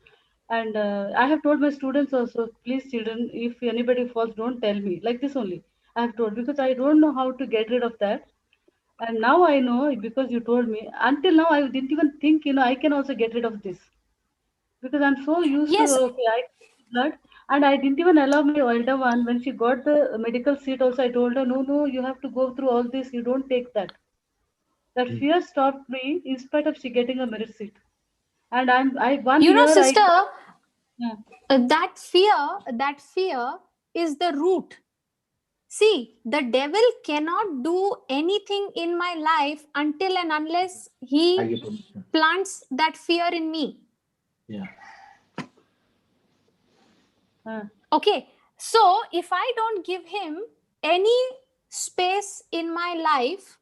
And I have told my students also, please, children, if anybody falls, don't tell me. Like this only. I have told because I don't know how to get rid of that. And now I know because you told me. Until now, I didn't even think, I can also get rid of this because I'm so used to, Yes. okay, I blood. And I didn't even allow my elder one, when she got the medical seat also, I told her, no, you have to go through all this. You don't take that. That fear stopped me in spite of she getting a merit seat. And one You know, year sister, yeah. that fear is the root. See, the devil cannot do anything in my life until and unless he plants that fear in me. Yeah. Okay, so if I don't give him any space in my life,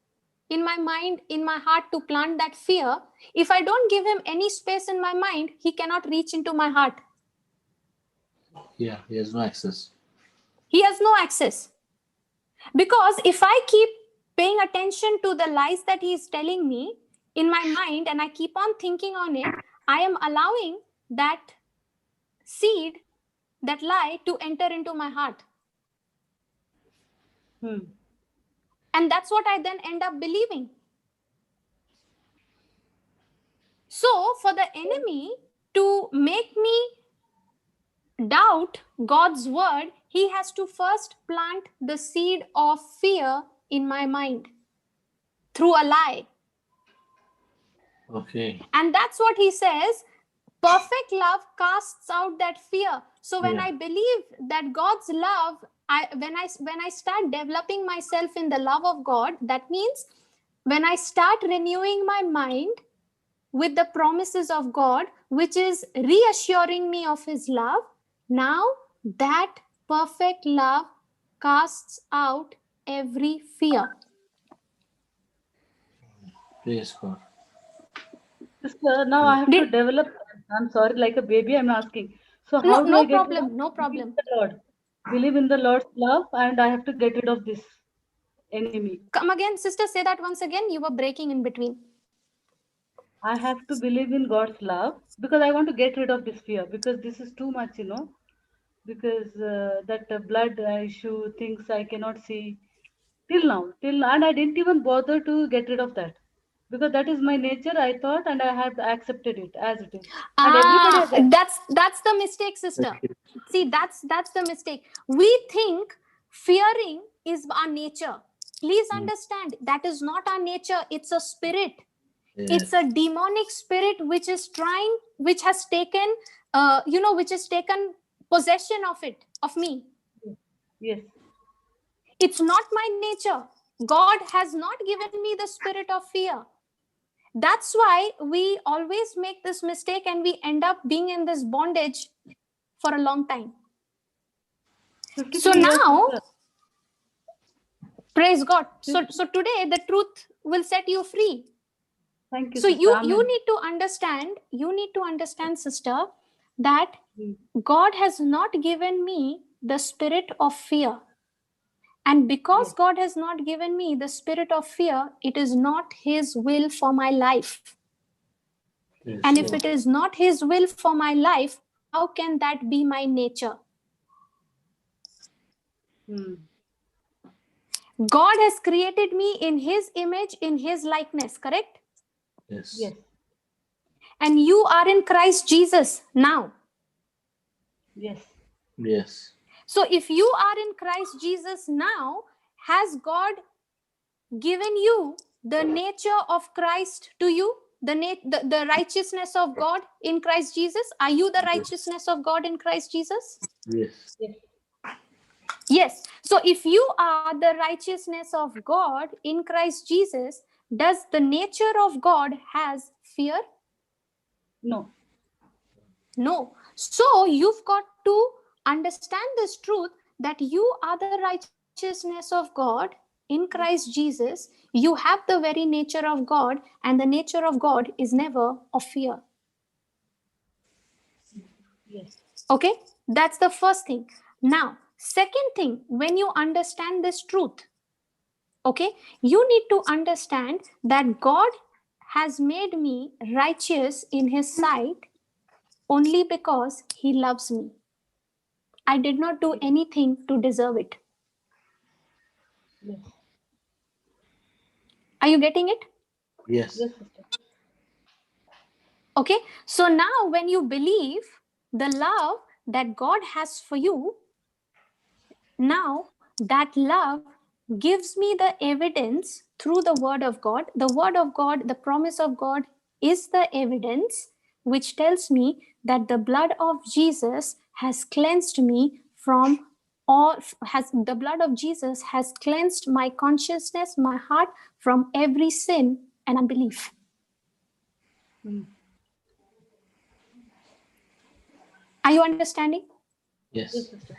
in my mind, in my heart to plant that fear, if I don't give him any space in my mind, he cannot reach into my heart. Yeah, he has no access. He has no access. Because if I keep paying attention to the lies that he is telling me in my mind and I keep on thinking on it, I am allowing that seed, that lie to enter into my heart. And that's what I then end up believing. So for the enemy to make me doubt God's word, he has to first plant the seed of fear in my mind through a lie. Okay. And that's what he says, perfect love casts out that fear. So when Yeah. I believe that God's love, when I start developing myself in the love of God, that means when I start renewing my mind with the promises of God, which is reassuring me of his love, now that perfect love casts out every fear. Praise God. Sister, now I have to develop. I'm sorry, like a baby, I'm asking. So how do I get rid of No believe problem. in the Lord? Believe in the Lord's love, and I have to get rid of this enemy. Come again, sister, say that once again. You were breaking in between. I have to believe in God's love because I want to get rid of this fear, because this is too much, because that blood issue, things I cannot see till now, and I didn't even bother to get rid of that because that is my nature, I thought, and I have accepted it as it is. And everybody has That's the mistake, sister. See, that's the mistake. We think fearing is our nature. Please understand, that is not our nature. It's a spirit. Yes. It's a demonic spirit which has taken possession of me. Yes. It's not my nature. God has not given me the spirit of fear. That's why we always make this mistake and we end up being in this bondage for a long time. 53 So years. now, Sister. praise God. So today the truth will set you free. Thank you, So sister. you need to understand, sister, that God has not given me the spirit of fear. And because God has not given me the spirit of fear, it is not his will for my life. Yes. And if it is not his will for my life, how can that be my nature? God has created me in his image, in his likeness, correct? Yes. And you are in Christ Jesus now. Yes. So if you are in Christ Jesus now, has God given you the nature of Christ to you? The righteousness of God in Christ Jesus? Are you the righteousness of God in Christ Jesus? Yes. Yes. So if you are the righteousness of God in Christ Jesus, does the nature of God has fear? No. No. So you've got to understand this truth that you are the righteousness of God in Christ Jesus. You have the very nature of God, and the nature of God is never of fear. Okay? That's the first thing. Now, second thing, when you understand this truth, okay, you need to understand that God has made me righteous in his sight only because he loves me. I did not do anything to deserve it. Are you getting it? Yes. Okay, so now when you believe the love that God has for you, now that love gives me the evidence through the word of God. The word of God, the promise of God is the evidence which tells me that the blood of Jesus has cleansed me from all, the blood of Jesus has cleansed my consciousness, my heart from every sin and unbelief. Are you understanding? Yes. Yes, sister.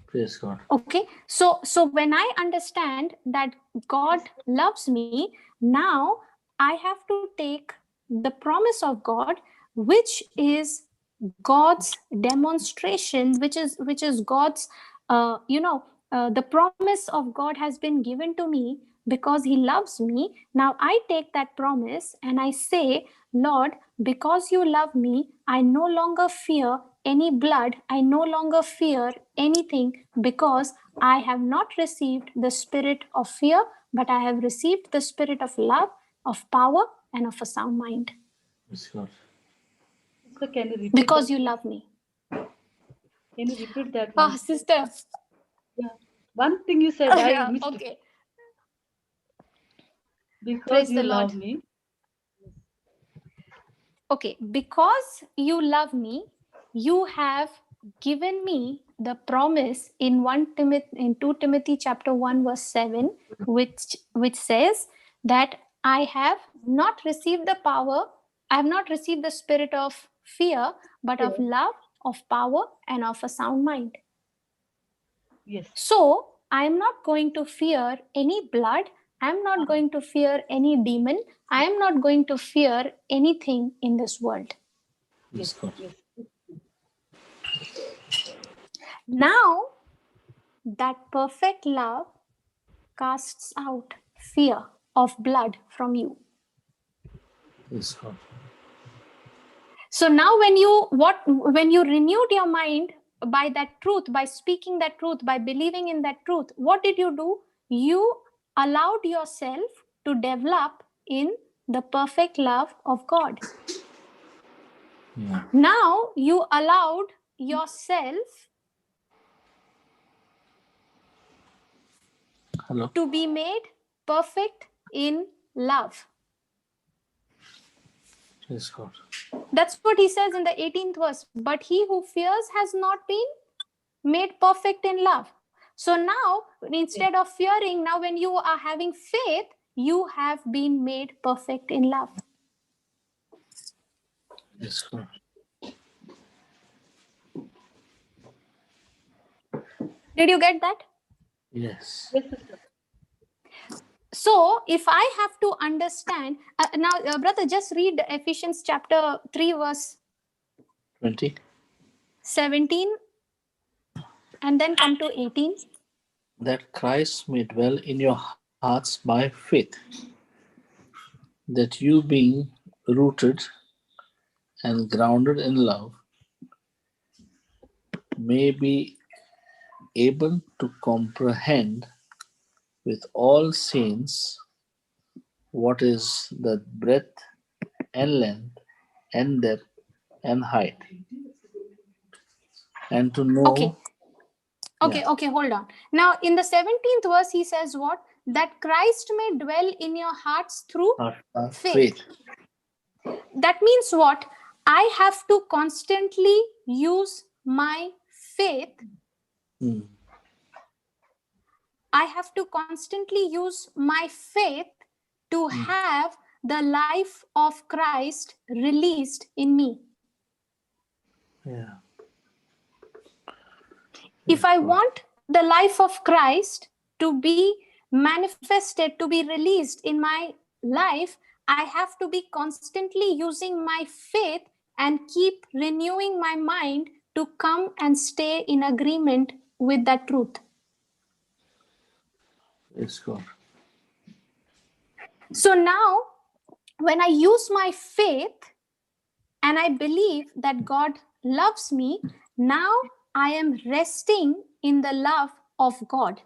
Praise God. Okay, so when I understand that God loves me, now I have to take the promise of God, which is God's demonstration, which is God's the promise of God has been given to me because he loves me. Now I take that promise and I say, Lord, because you love me, I no longer fear any blood, I no longer fear anything, because I have not received the spirit of fear, but I have received the spirit of love, of power, and of a sound mind. Praise God. Sister, can you repeat Because that? you love me. Can you repeat that Ah, once? sister. Yeah. One thing you said, I Yeah, missed. okay. Because Praise you the Lord. love me. Okay, because you love me, you have given me the promise in 2 Timothy chapter 1 verse 7, which says that I have not received the power, I have not received the spirit of fear, but of Yeah. love, of power, and of a sound mind. Yes. So I am not going to fear any blood. I am not going to fear any demon. I am not going to fear anything in this world. Praise Yes. God. Yes. Now that perfect love casts out fear of blood from you. Praise God. So now when you renewed your mind by that truth, by speaking that truth, by believing in that truth, what did you do? You allowed yourself to develop in the perfect love of God. Yeah. Now you allowed yourself Hello. to be made perfect in love. Praise God. That's what he says in the 18th verse. But he who fears has not been made perfect in love. So now, instead of fearing, now when you are having faith, you have been made perfect in love. Praise God. Did you get that? Yes. Yes, sister. So if I have to understand, now brother, just read Ephesians chapter 3 verse 20. 17 and then come to 18. That Christ may dwell in your hearts by faith, that you being rooted and grounded in love may be able to comprehend with all saints what is the breadth and length and depth and height, and to know, Okay, hold on. Now in the 17th verse he says what? That Christ may dwell in your hearts through faith. faith. That means what? I have to constantly use my faith. I have to constantly use my faith to have the life of Christ released in me. Yeah. If I want the life of Christ to be manifested, to be released in my life, I have to be constantly using my faith and keep renewing my mind to come and stay in agreement with that truth. Praise God. So now, when I use my faith and I believe that God loves me, now I am resting in the love of God.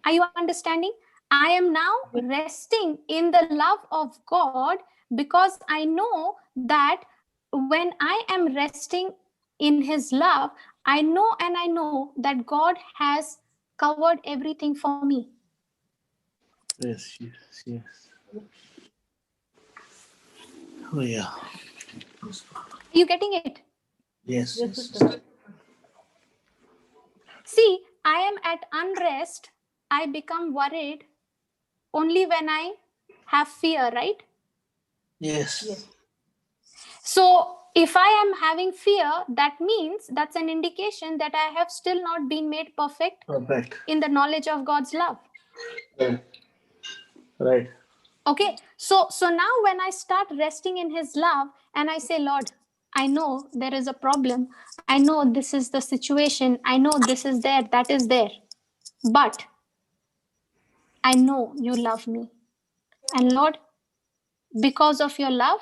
Are you understanding? I am now resting in the love of God, because I know that when I am resting in His love, I know that God has covered everything for me. Yes, yes, yes. Oh, yeah. Are you getting it? Yes, Yes, yes, sister. See, I am at unrest. I become worried only when I have fear, right? yes. Yes. So if I am having fear, that means that's an indication that I have still not been made perfect Perfect. in the knowledge of God's love. Right. Right. Okay, so now when I start resting in His love and I say, Lord, I know there is a problem, I know this is the situation, I know this is there, that is there, but I know you love me. And Lord, because of your love,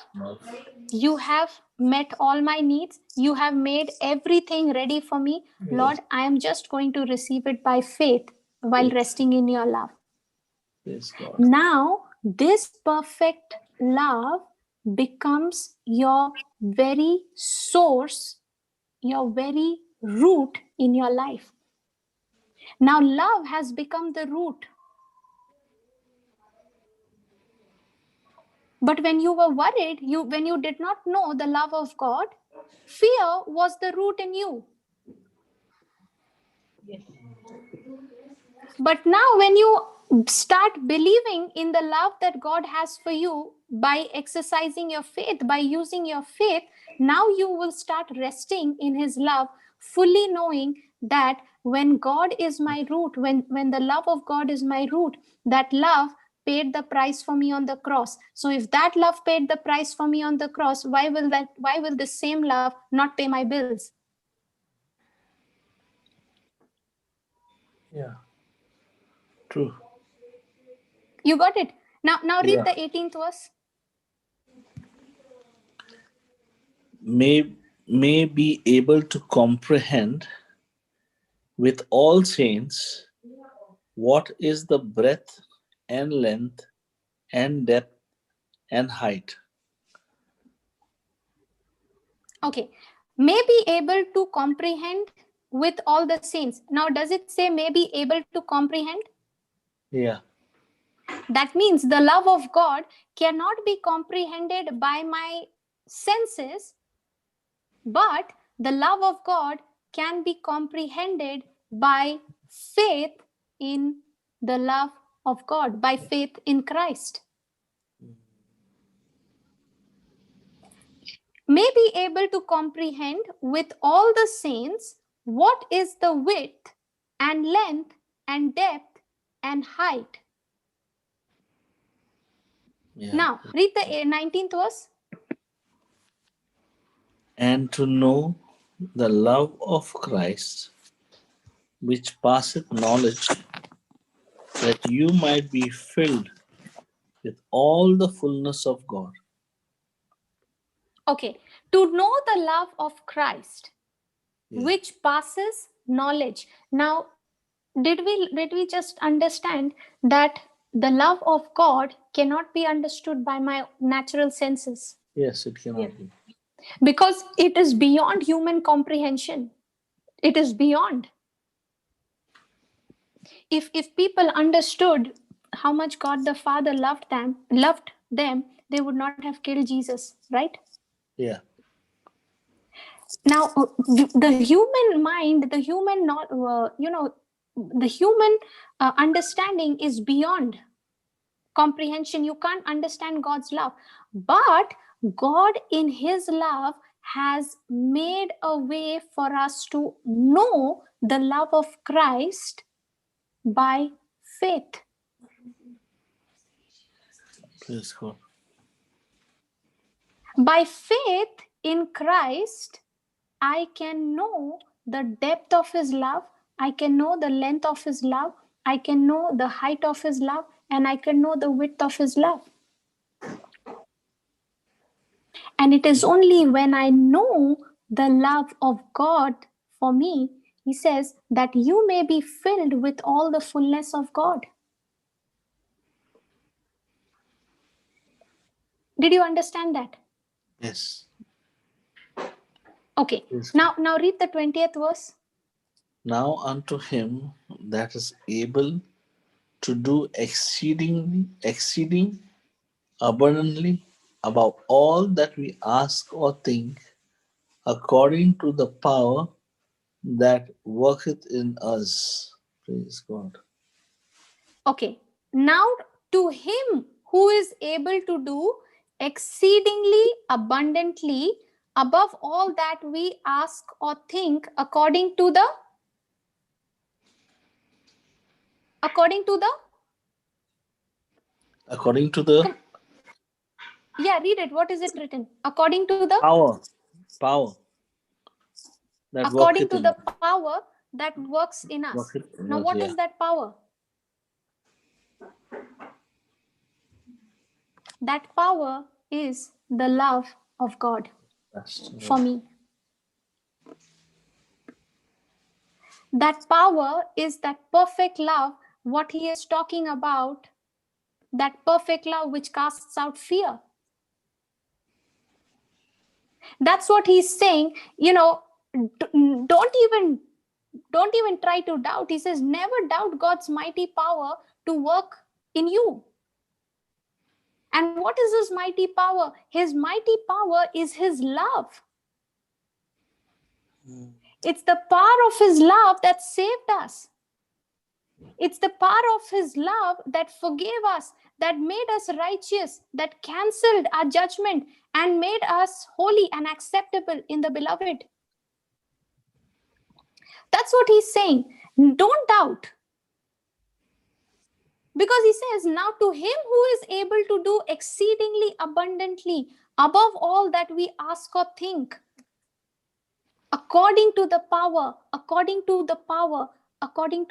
you have met all my needs, you have made everything ready for me. Lord, I am just going to receive it by faith while resting in your love. Praise God. Now, this perfect love becomes your very source, your very root in your life. Now, love has become the root. But when you were worried, when you did not know the love of God, fear was the root in you. Yes. But now, when you start believing in the love that God has for you by exercising your faith, by using your faith, now you will start resting in His love, fully knowing that when God is my root, when the love of God is my root, that love paid the price for me on the cross. So if that love paid the price for me on the cross, why will the same love not pay my bills? Yeah. True. You got it? Now read Yeah. the 18th verse. May be able to comprehend with all saints what is the breadth and length and depth and height. Okay. May be able to comprehend with all the saints. Now, does it say may be able to comprehend? Yeah. That means the love of God cannot be comprehended by my senses, but the love of God can be comprehended by faith in the love of God, by faith in Christ. May be able to comprehend with all the saints what is the width and length and depth and height. Yeah. Now, read the 19th verse. And to know the love of Christ, which passeth knowledge, that you might be filled with all the fullness of God. Okay, to know the love of Christ, Yeah. which passes knowledge. Now, did we just understand that the love of God cannot be understood by my natural senses? Yes, it cannot Yes. be. Because it is beyond human comprehension. It is beyond. If people understood how much God the Father loved them, they would not have killed Jesus, right? Yeah. Now, the human mind, the human not, the human understanding is beyond comprehension. You can't understand God's love, but God, in His love, has made a way for us to know the love of Christ by faith. Praise God. By faith in Christ, I can know the depth of His love, I can know the length of His love, I can know the height of His love, and I can know the width of His love. And it is only when I know the love of God for me, He says, that you may be filled with all the fullness of God. Did you understand that? Yes. Okay. Yes. Now read the 20th verse. Now unto him that is able to do exceeding abundantly above all that we ask or think, according to the power that worketh in us. Praise God. Okay. Now to him who is able to do exceedingly abundantly above all that we ask or think, according to the According to the come, yeah, read it. What is it written? According to the power that according worketh to in the us. power that works in us. Worketh in Now us, what yeah. is that power? That power is the love of God That's for right. me. That power is that perfect love, what he is talking about, that perfect love which casts out fear. That's what he's saying. Don't even try to doubt. He says, never doubt God's mighty power to work in you. And what is his mighty power? His mighty power is his love. It's the power of his love that saved us. It's the power of his love that forgave us, that made us righteous, that cancelled our judgment and made us holy and acceptable in the beloved. That's what he's saying. Don't doubt. Because he says, now to him who is able to do exceedingly abundantly above all that we ask or think, according to the power, according to what power? According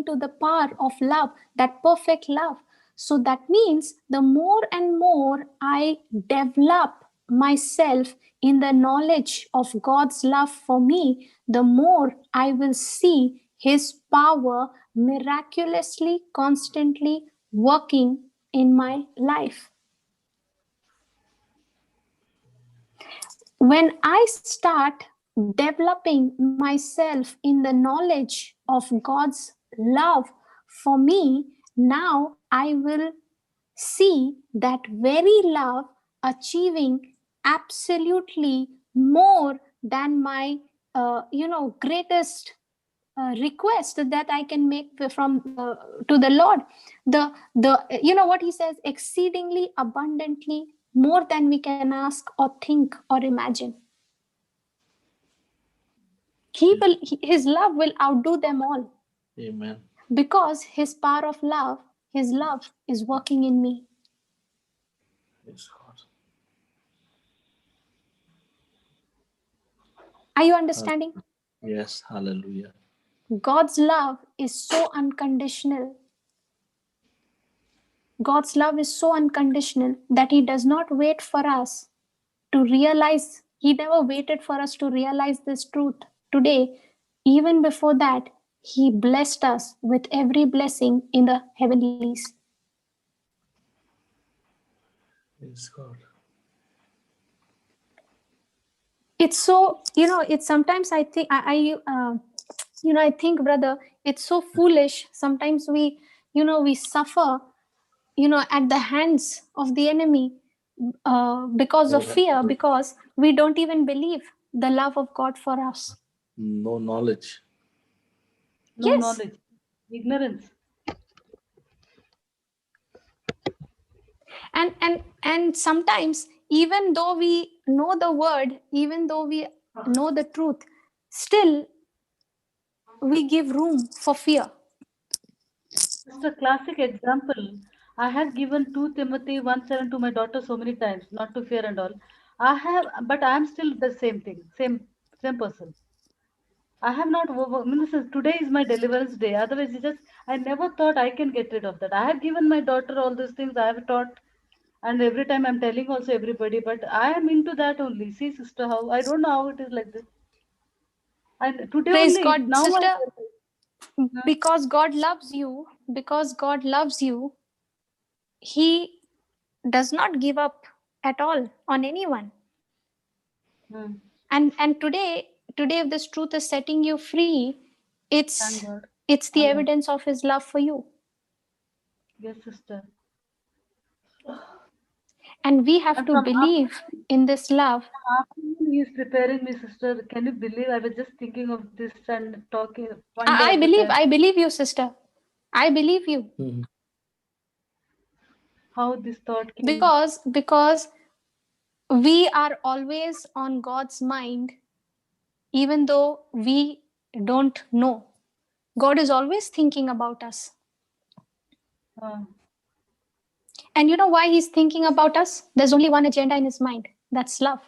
to the power of love, that perfect love. So that means the more and more I develop myself in the knowledge of God's love for me, the more I will see his power miraculously, constantly working in my life. When I start developing myself in the knowledge of God's love for me, now I will see that very love achieving absolutely more than my greatest request that I can make from to the Lord. The what he says, exceedingly abundantly more than we can ask or think or imagine. His love will outdo them all. Amen. Because his power of love, his love is working in me. Praise God. Are you understanding? Yes, hallelujah. God's love is so unconditional. God's love is so unconditional that he does not wait for us to realize. He never waited for us to realize this truth. Today, even before that, he blessed us with every blessing in the heavenlies. Praise God. It's so, it's sometimes I think, I think, brother, it's so foolish. Sometimes we suffer, at the hands of the enemy because of fear, because we don't even believe the love of God for us. No knowledge. No Yes. knowledge, ignorance. And sometimes, even though we know the word, even though we know the truth, still we give room for fear. Just a classic example. I have given 2 Timothy 1:7 to my daughter so many times, not to fear and all. But I am still the same thing, same person. I have not. Today is my deliverance day. Otherwise, I never thought I can get rid of that. I have given my daughter all these things. I have taught, and every time I'm telling also everybody. But I am into that only. See, sister, how I don't know how it is like this. And today Praise only, God, now I. sister. Huh? Because God loves you, he does not give up at all on anyone. Hmm. And today if this truth is setting you free, Thank it's God. it's the Amen. evidence of his love for you. Yes, sister. And we have And to from believe in this love. afternoon, he is preparing me, sister. Can you believe? I was just thinking of this and talking one day I at a believe, time. I believe you, sister. I believe you. Mhm. How this thought came. Because we are always on God's mind, even though we don't know. God is always thinking about us. Uh, And you know why he's thinking about us? There's only one agenda in his mind. That's love.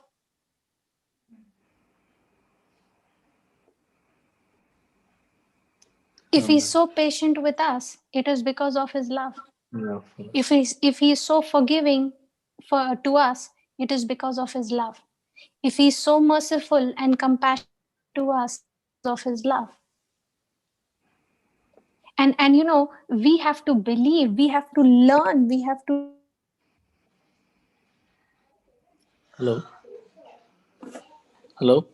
If he's Amen. so patient with us, it is because of his love. Yeah, If he's so forgiving to us, it is because of his love. If he's so merciful and compassionate to us, it is because of his love. And you know, we have to believe, we have to learn, we have to hello, hello.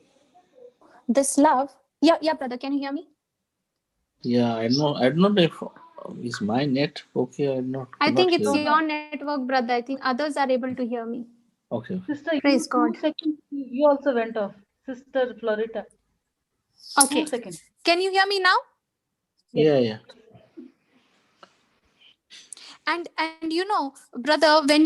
this love. Yeah, brother, can you hear me? Yeah, I don't know if is my net okay. I not I could not think hear it's no, you. your no. network, brother. I think others are able to hear me. Okay, okay. Sister, Praise you God. 2 seconds, you also went off. Sister Florita. Okay, 2 seconds. can you hear me now? Yes. Yeah, yeah. And you know, brother, when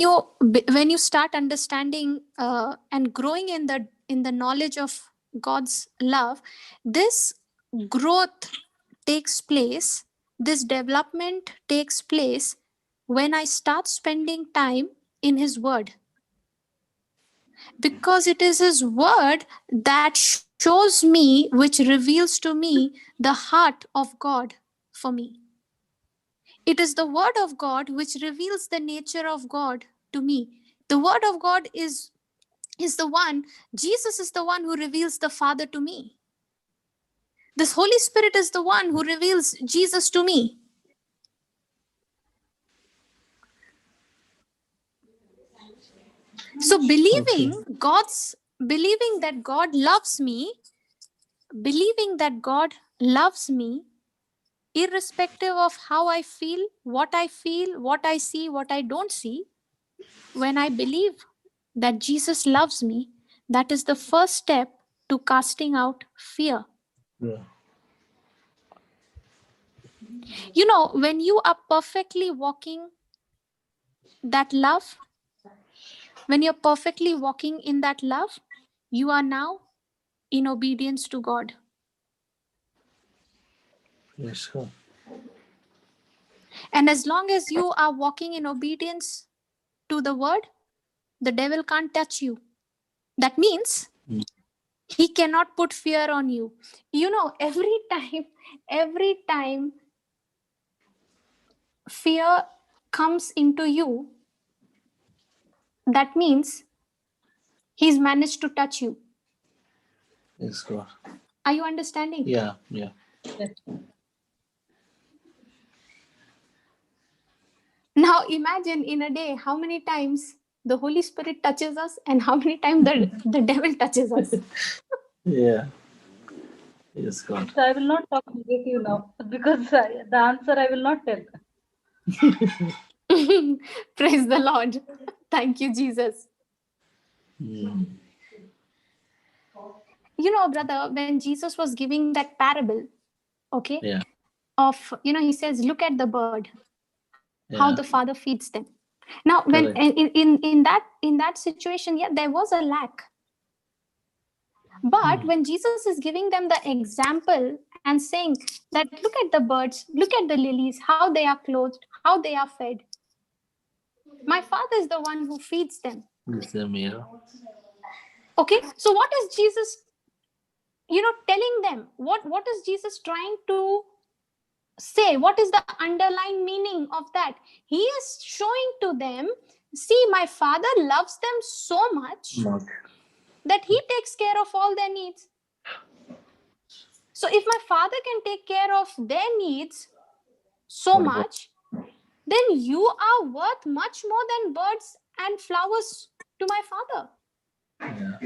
you start understanding and growing in the knowledge of God's love, this growth takes place, this development takes place when I start spending time in his word, because it is his word that shows me, which reveals to me the heart of God for me. It is the word of God which reveals the nature of God to me. The word of God is the one, Jesus is the one who reveals the Father to me. This Holy Spirit is the one who reveals Jesus to me. So Okay. believing that God loves me, believing that God loves me, irrespective of how I feel, what I see, what I don't see, when I believe that Jesus loves me, that is the first step to casting out fear. Yeah. You know, when you are perfectly walking that love, when you're perfectly walking in that love, you are now in obedience to God. Yes, sir. And as long as you are walking in obedience to the word, the devil can't touch you. That means Mm. he cannot put fear on you. You know, every time fear comes into you, that means he's managed to touch you. Yes, God. Are you understanding? Yeah, yeah. Yes. Now imagine in a day how many times the Holy Spirit touches us and how many times the devil touches us. Yeah. Yes, God. Sister, I will not talk negative now because the answer I will not tell. Praise the Lord. Thank you, Jesus. Mm. You know, brother, when Jesus was giving that parable, okay, Yeah, of, you know, he says, look at the bird, how yeah. the father feeds them. Now, when Correct. in that situation, yeah, there was a lack. But Mm. when Jesus is giving them the example and saying that, look at the birds, look at the lilies, how they are clothed, how they are fed. My Father is the one who feeds them. Is the mirror. Okay, so what is Jesus, you know, telling them? What is Jesus trying to say? What is the underlying meaning of that? He is showing to them, see, my Father loves them so much Not. that he takes care of all their needs. So if my Father can take care of their needs so What about? much, then you are worth much more than birds hand flowers to my Father. Yeah.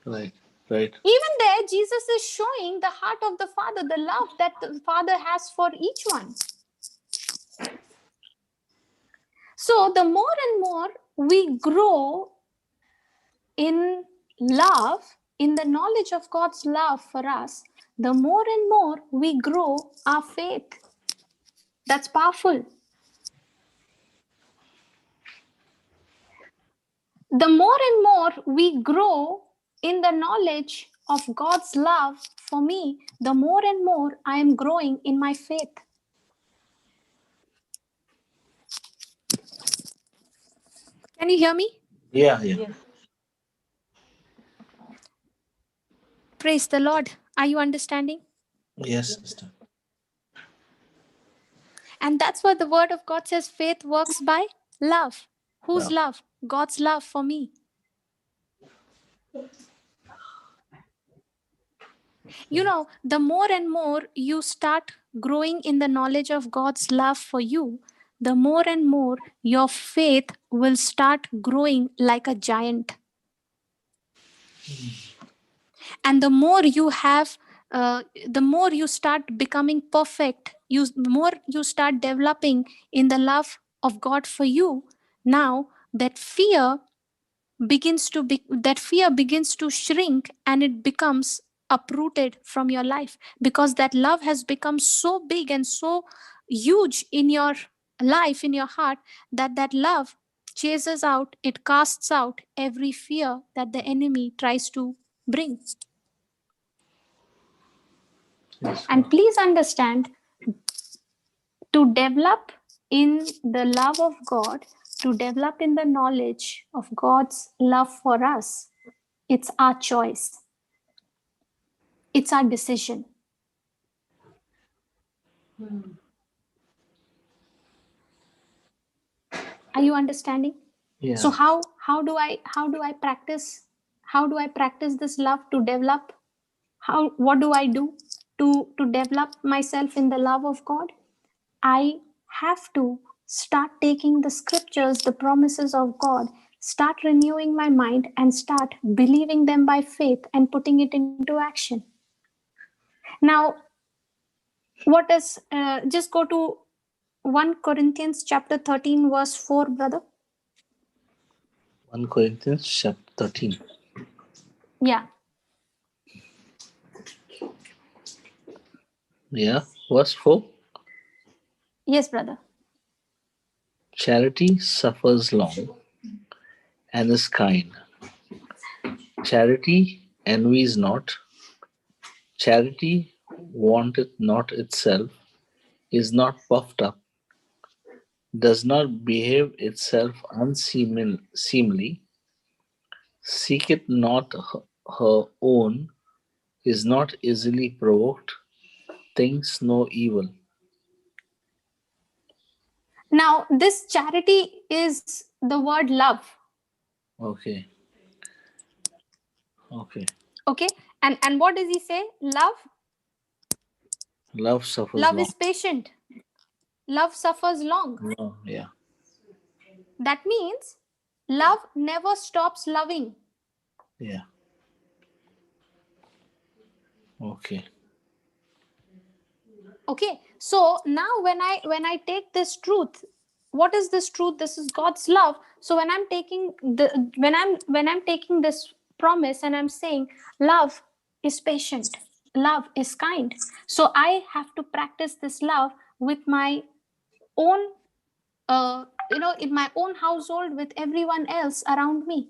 Right. Right. Even there, Jesus is showing the heart of the Father, the love that the Father has for each one. So the more and more we grow in love, in the knowledge of God's love for us, the more and more we grow our faith. That's powerful. The more and more we grow in the knowledge of God's love for me, the more and more I am growing in my faith. Can you hear me? Yeah. Yeah. Yes. Praise the Lord. Are you understanding? Yes, sister. And that's what the word of God says, faith works by love. Whose Love. love? God's love for me. You know, the more and more you start growing in the knowledge of God's love for you, the more and more your faith will start growing like a giant. And the more you have, the more you start becoming perfect, the more you start developing in the love of God for you. Now that fear begins to shrink, and it becomes uprooted from your life, because that love has become so big and so huge in your life, in your heart, that that love chases out, it casts out every fear that the enemy tries to bring. Yes, And God. please understand, to develop in the love of God, to develop in the knowledge of God's love for us, it's our choice. It's our decision. Hmm. Are you understanding? So Yeah. how do I practice this love to develop? What do I do to develop myself in the love of God? I have to start taking the scriptures, the promises of God, start renewing my mind, and start believing them by faith and putting it into action. Now, what is just go to 1 Corinthians chapter 13 verse 4, brother. 1 Corinthians chapter 13. Yeah. Yeah. Verse 4. Yes, brother. Charity suffers long and is kind. Charity envies not. Charity wanteth not itself, is not puffed up, does not behave itself unseemly, seeketh not her own, is not easily provoked, thinks no evil. Now, this charity is the word love. Okay. Okay. Okay. And what does he say? Love suffers Love long. is patient. Love suffers long. No, yeah. That means love never stops loving. Yeah. Okay. Okay. So now when I take this truth, what is this truth? This is God's love. So when I'm taking this promise, and I'm saying love is patient, love is kind, so I have to practice this love with my own, in my own household, with everyone else around me.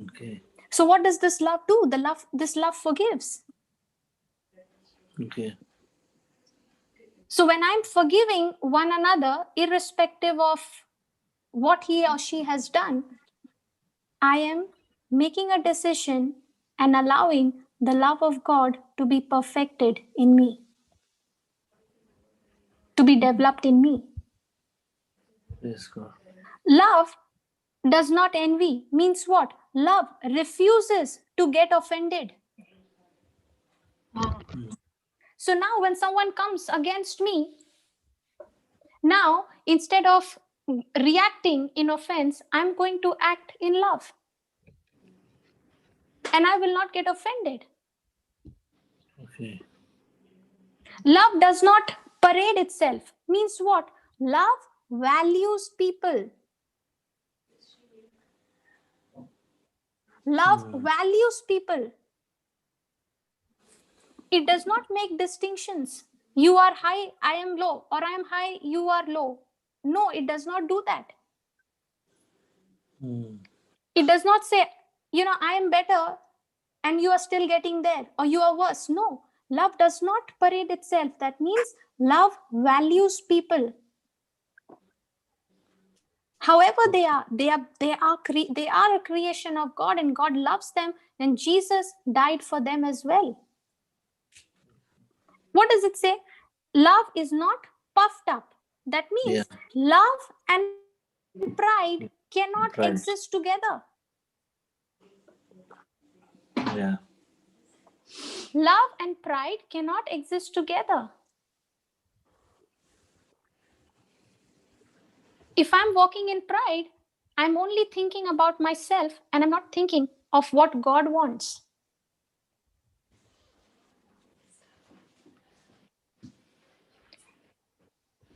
Okay. So what does this love do? This love forgives. Okay. So when I'm forgiving one another, irrespective of what he or she has done, I am making a decision and allowing the love of God to be perfected in me, to be developed in me. Praise God. Love does not envy means what? Love refuses to get offended. Ah. So now when someone comes against me, now instead of reacting in offense, I'm going to act in love. And I will not get offended. Okay. Love does not parade itself. Means what? Love values people. Love values people. It does not make distinctions. You are high, I am low, or I am high, you are low. No, it does not do that. It does not say, I am better and you are still getting there, or you are worse. No, love does not parade itself. That means love values people. However they are a creation of God, and God loves them, and Jesus died for them as well. What does it say? Love is not puffed up. That Yeah. means love and pride cannot exist Right. together. Yeah. Love and pride cannot exist together. If I'm walking in pride, I'm only thinking about myself and I'm not thinking of what God wants.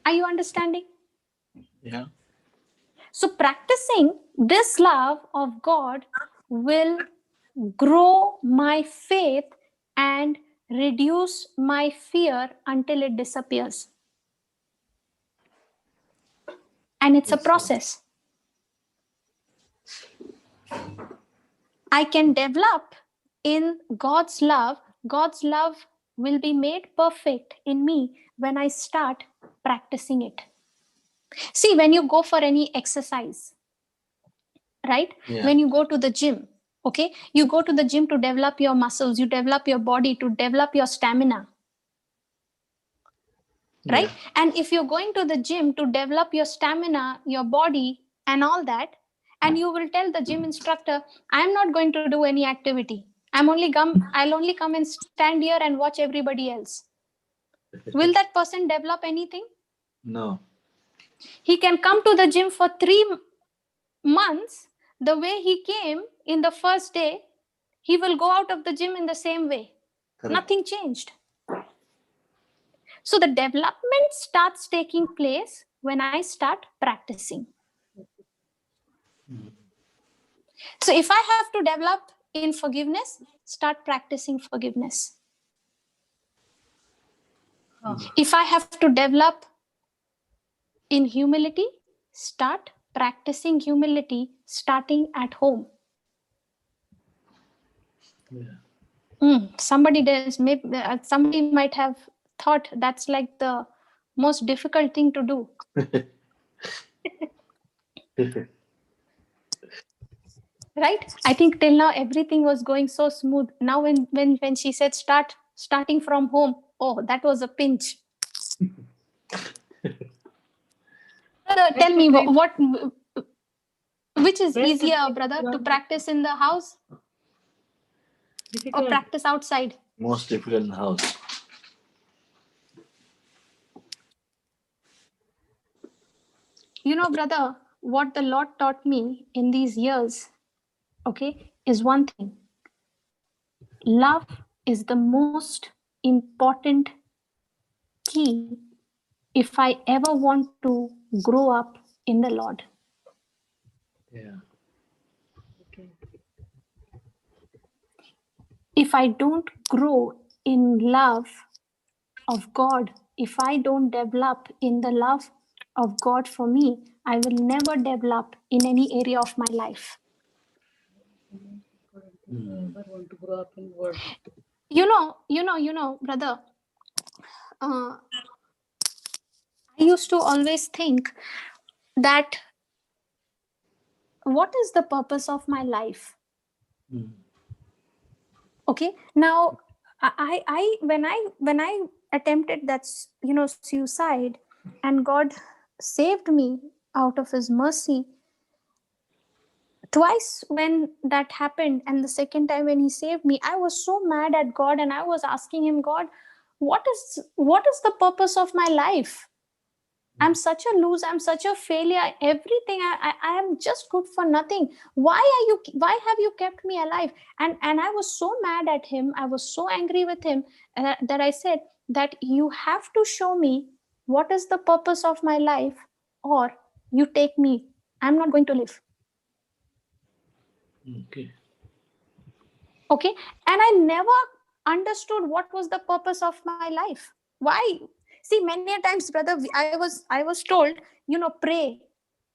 Are you understanding? Yeah. So, practicing this love of God will grow my faith and reduce my fear until it disappears. And it's a Yes, sir. process. I can develop in God's love. God's love will be made perfect in me when I start practicing it. See, when you go for any exercise, right? Yeah. When you go to the gym, okay, you go to the gym to develop your muscles, you develop your body, to develop your stamina, right? Yeah. And if you're going to the gym to develop your stamina, your body, and all that, and you will tell the gym instructor, I'm not going to do any activity, I'll only come and stand here and watch everybody else. Will that person develop anything? No. He can come to the gym for 3 months the way he came in the first day. He will go out of the gym in the same way. Correct. Nothing changed. So the development starts taking place when I start practicing. So if I have to develop in forgiveness, start practicing forgiveness. If I have to develop in humility, start practicing humility starting at home. Yeah. Somebody might have thought that's like the most difficult thing to do. Right? I think till now everything was going so smooth. Now when she said starting from home, oh, that was a pinch. Brother, tell me what which is easier, brother, to practice in the house or practice outside? Most difficult in the house. Brother, what the Lord taught me in these years, okay, is one thing. Love is the most important key if I ever want to grow up in the Lord. Yeah. Okay. If I don't grow in love of God, if I don't develop in the love of God for me, I will never develop in any area of my life. I ever want to grow up in world. Brother, I used to always think that what is the purpose of my life? Okay, now I when I attempted that suicide, and God saved me out of his mercy twice when that happened, and the second time when he saved me, I was so mad at God, and I was asking him, God, what is the purpose of my life? I'm such a loser, I'm such a failure, everything, I am just good for nothing. Why have you kept me alive? And I was so mad at him, I was so angry with him, that I said that you have to show me what is the purpose of my life, or you take me, I'm not going to live. Okay. Okay. And I never understood what was the purpose of my life. Why? See, many a times, brother, I was told, pray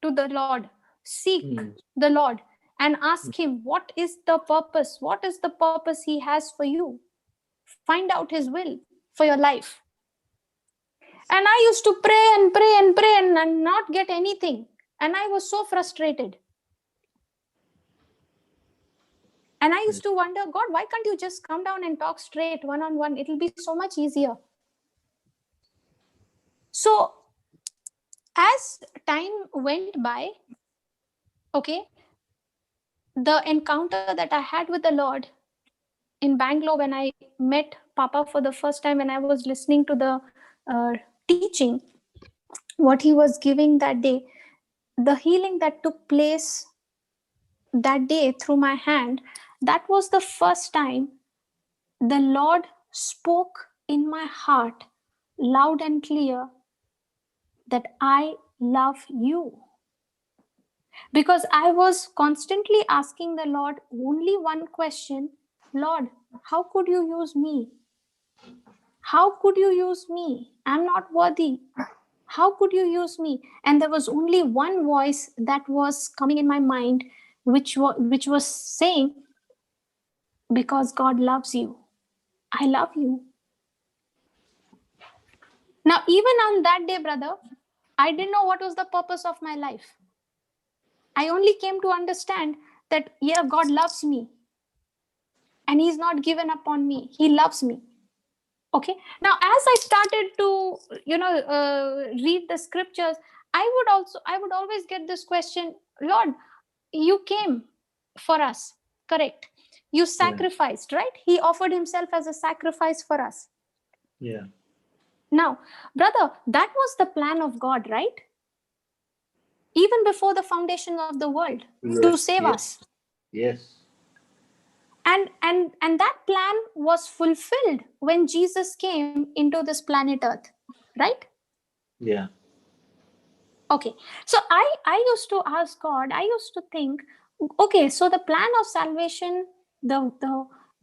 to the Lord, seek the Lord, and ask him what is the purpose, what is the purpose he has for you. Find out his will for your life. And I used to pray and pray and pray and not get anything. And I was so frustrated. And I used to wonder, God, why can't you just come down and talk straight, one-on-one? It'll be so much easier. So as time went by, okay, the encounter that I had with the Lord in Bangalore, when I met Papa for the first time, when I was listening to the teaching, what he was giving that day, the healing that took place that day through my hand, that was the first time the Lord spoke in my heart loud and clear that I love you. Because I was constantly asking the Lord only one question: Lord, how could you use me? How could you use me? I'm not worthy. How could you use me? And there was only one voice that was coming in my mind, which was saying, because God loves you. I love you. Now, even on that day, brother, I didn't know what was the purpose of my life. I only came to understand that, yeah, God loves me. And he's not given up on me. He loves me. Okay. Now, as I started to, read the scriptures, I would always get this question: Lord, you came for us, correct? You sacrificed, right? He offered himself as a sacrifice for us. Yeah. Now, brother, that was the plan of God, right? Even before the foundation of the world, to save us. Yes. And that plan was fulfilled when Jesus came into this planet Earth, right? Yeah. Okay. So I used to ask God, I used to think, okay, so the plan of salvation, the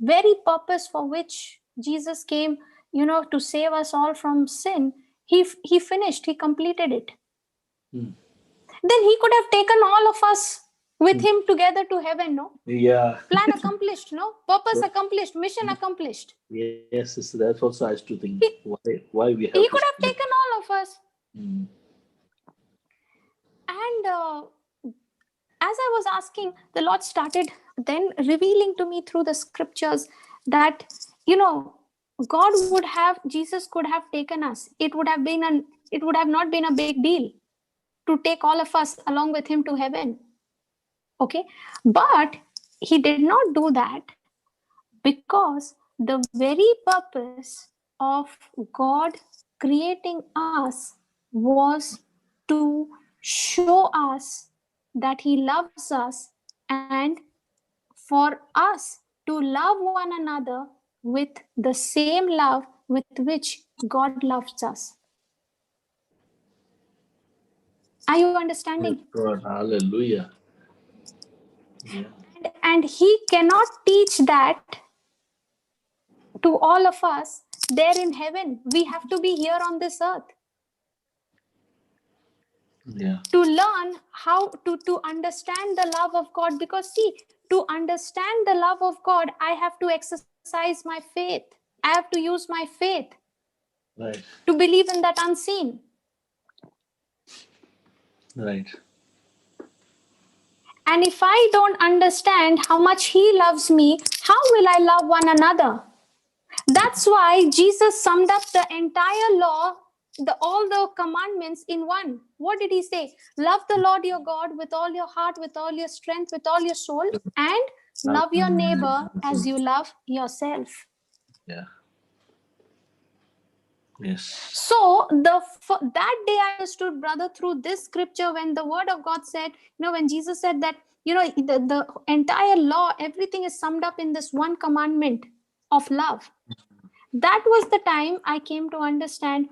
very purpose for which Jesus came, to save us all from sin, he finished, he completed it. Then he could have taken all of us with him together to heaven, no? Yeah. Plan accomplished, no? Purpose accomplished, mission accomplished. Yes, that's also I used to think. Why we have He to could have taken all of us. Mm. And as I was asking, the Lord started then revealing to me through the scriptures that, Jesus could have taken us. It would have not been a big deal to take all of us along with him to heaven. Okay. But he did not do that, because the very purpose of God creating us was to show us that he loves us, and for us to love one another with the same love with which God loves us. Are you understanding? God, hallelujah. Yeah. And he cannot teach that to all of us there in heaven. We have to be here on this earth Yeah. to learn how to understand the love of God. Because see, to understand the love of God, I have to exercise my faith. I have to use my faith Right. to believe in that unseen. Right. And if I don't understand how much he loves me, how will I love one another? That's why Jesus summed up the entire law, all the commandments in one. What did he say? Love the Lord your God with all your heart, with all your strength, with all your soul, and love your neighbor as you love yourself. Yeah. Yes. So that day I understood, brother, through this scripture, when the word of God said, when Jesus said that, the entire law, everything is summed up in this one commandment of love. That was the time I came to understand,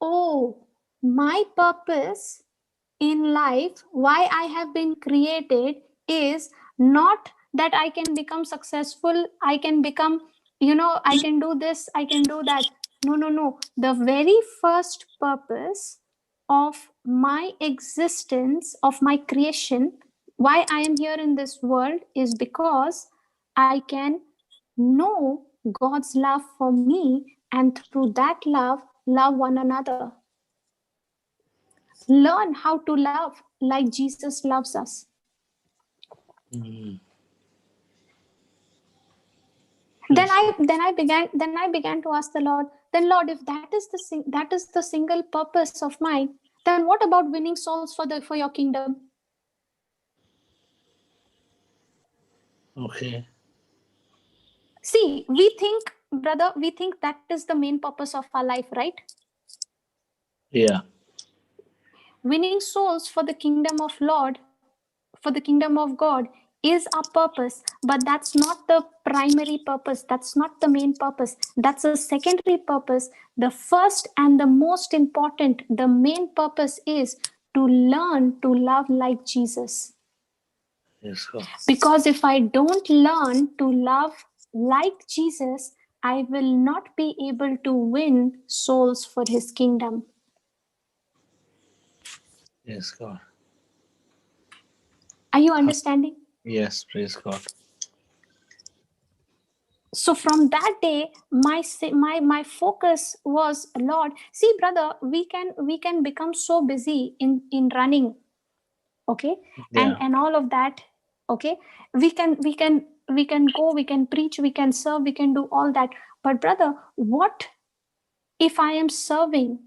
oh, my purpose in life, why I have been created, is not that I can become successful, I can become, I can do this, I can do that. No, no, no. The very first purpose of my existence, of my creation, why I am here in this world, is because I can know God's love for me, and through that love one another. Learn how to love like Jesus loves us. Mm. Then Yes. I began to ask the Lord, then Lord, if that is the single purpose of mine, then what about winning souls for your kingdom? Okay. See, we think, brother, we think that is the main purpose of our life, right? Yeah. Winning souls for the kingdom of Lord, for the kingdom of God, is our purpose, but that's not the primary purpose. That's not the main purpose. That's a secondary purpose. The first and the most important, the main purpose, is to learn to love like Jesus. Yes, God. Because if I don't learn to love like Jesus, I will not be able to win souls for his kingdom. Yes, God. Are you understanding? Yes, praise God. So from that day, my focus was, Lord. See, brother, we can become so busy in running, okay, and Yeah. and all of that, okay. We can go, we can preach, we can serve, we can do all that. But brother, what if I am serving,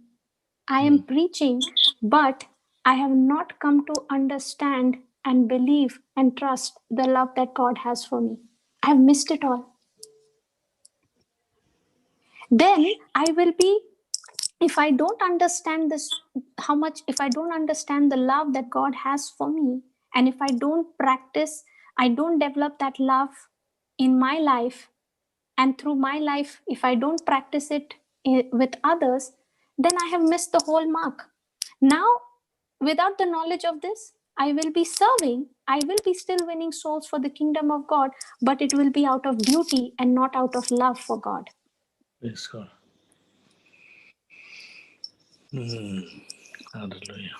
I am Mm. preaching, but I have not come to understand and believe and trust the love that God has for me? I've missed it all. Then I will be, if I don't understand this, how much, if I don't understand the love that God has for me, and if I don't practice, I don't develop that love in my life, and through my life, if I don't practice it with others, then I have missed the whole mark. Now, without the knowledge of this, I will be serving, I will be still winning souls for the kingdom of God, but it will be out of duty and not out of love for God. Praise God. Mm. Hallelujah.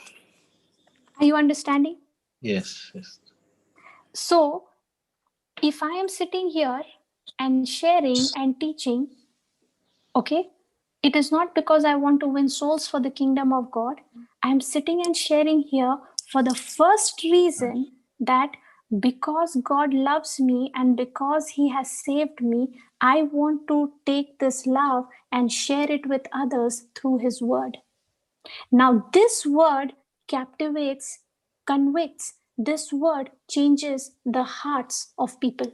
Are you understanding? Yes, yes. So, if I am sitting here and sharing and teaching, okay, it is not because I want to win souls for the kingdom of God. I am sitting and sharing here for the first reason that because God loves me and because he has saved me, I want to take this love and share it with others through his word. Now, this word captivates, convicts, this word changes the hearts of people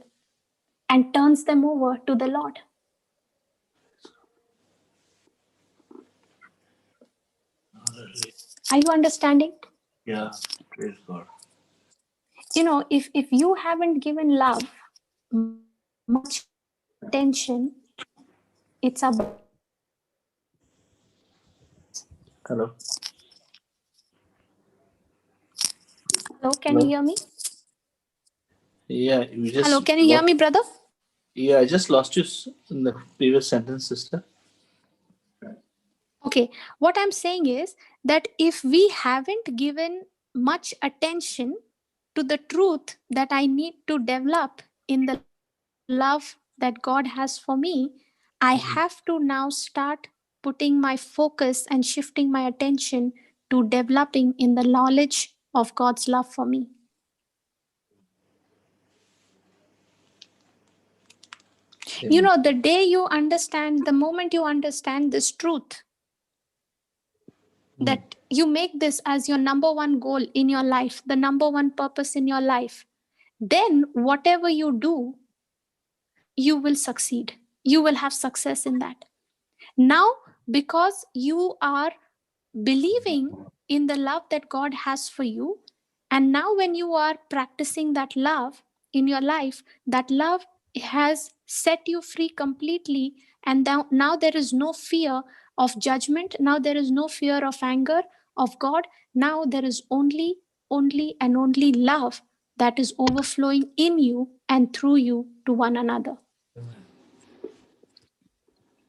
and turns them over to the Lord. Hallelujah. Are you understanding? Yeah, praise God. If you haven't given love much attention, it's about Hello. hello, can you Hello. hear me? Yeah, you Hello, just can you hear lost. me, brother? Yeah, I just lost you in the previous sentence, sister. Okay, what I'm saying is that if we haven't given much attention to the truth that I need to develop in the love that God has for me, I have to now start putting my focus and shifting my attention to developing in the knowledge of God's love for me. Amen. The day you understand, the moment you understand this truth, Mm. that you make this as your number one goal in your life, the number one purpose in your life, then whatever you do, you will succeed. You will have success in that. Now, because you are believing in the love that God has for you. And now, when you are practicing that love in your life, that love has set you free completely. And now there is no fear of judgment. Now there is no fear of anger of God. Now there is only and only love that is overflowing in you and through you to one another.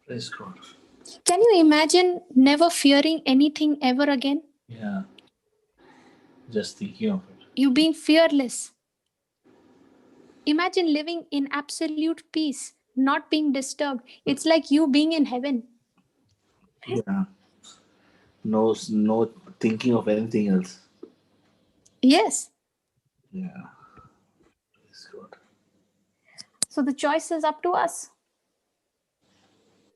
Praise God. Can you imagine never fearing anything ever again? Yeah. Just thinking of it. You being fearless. Imagine living in absolute peace, not being disturbed. It's like you being in heaven. Yeah. No thinking of anything else. Yes. Yeah. Praise God. So the choice is up to us.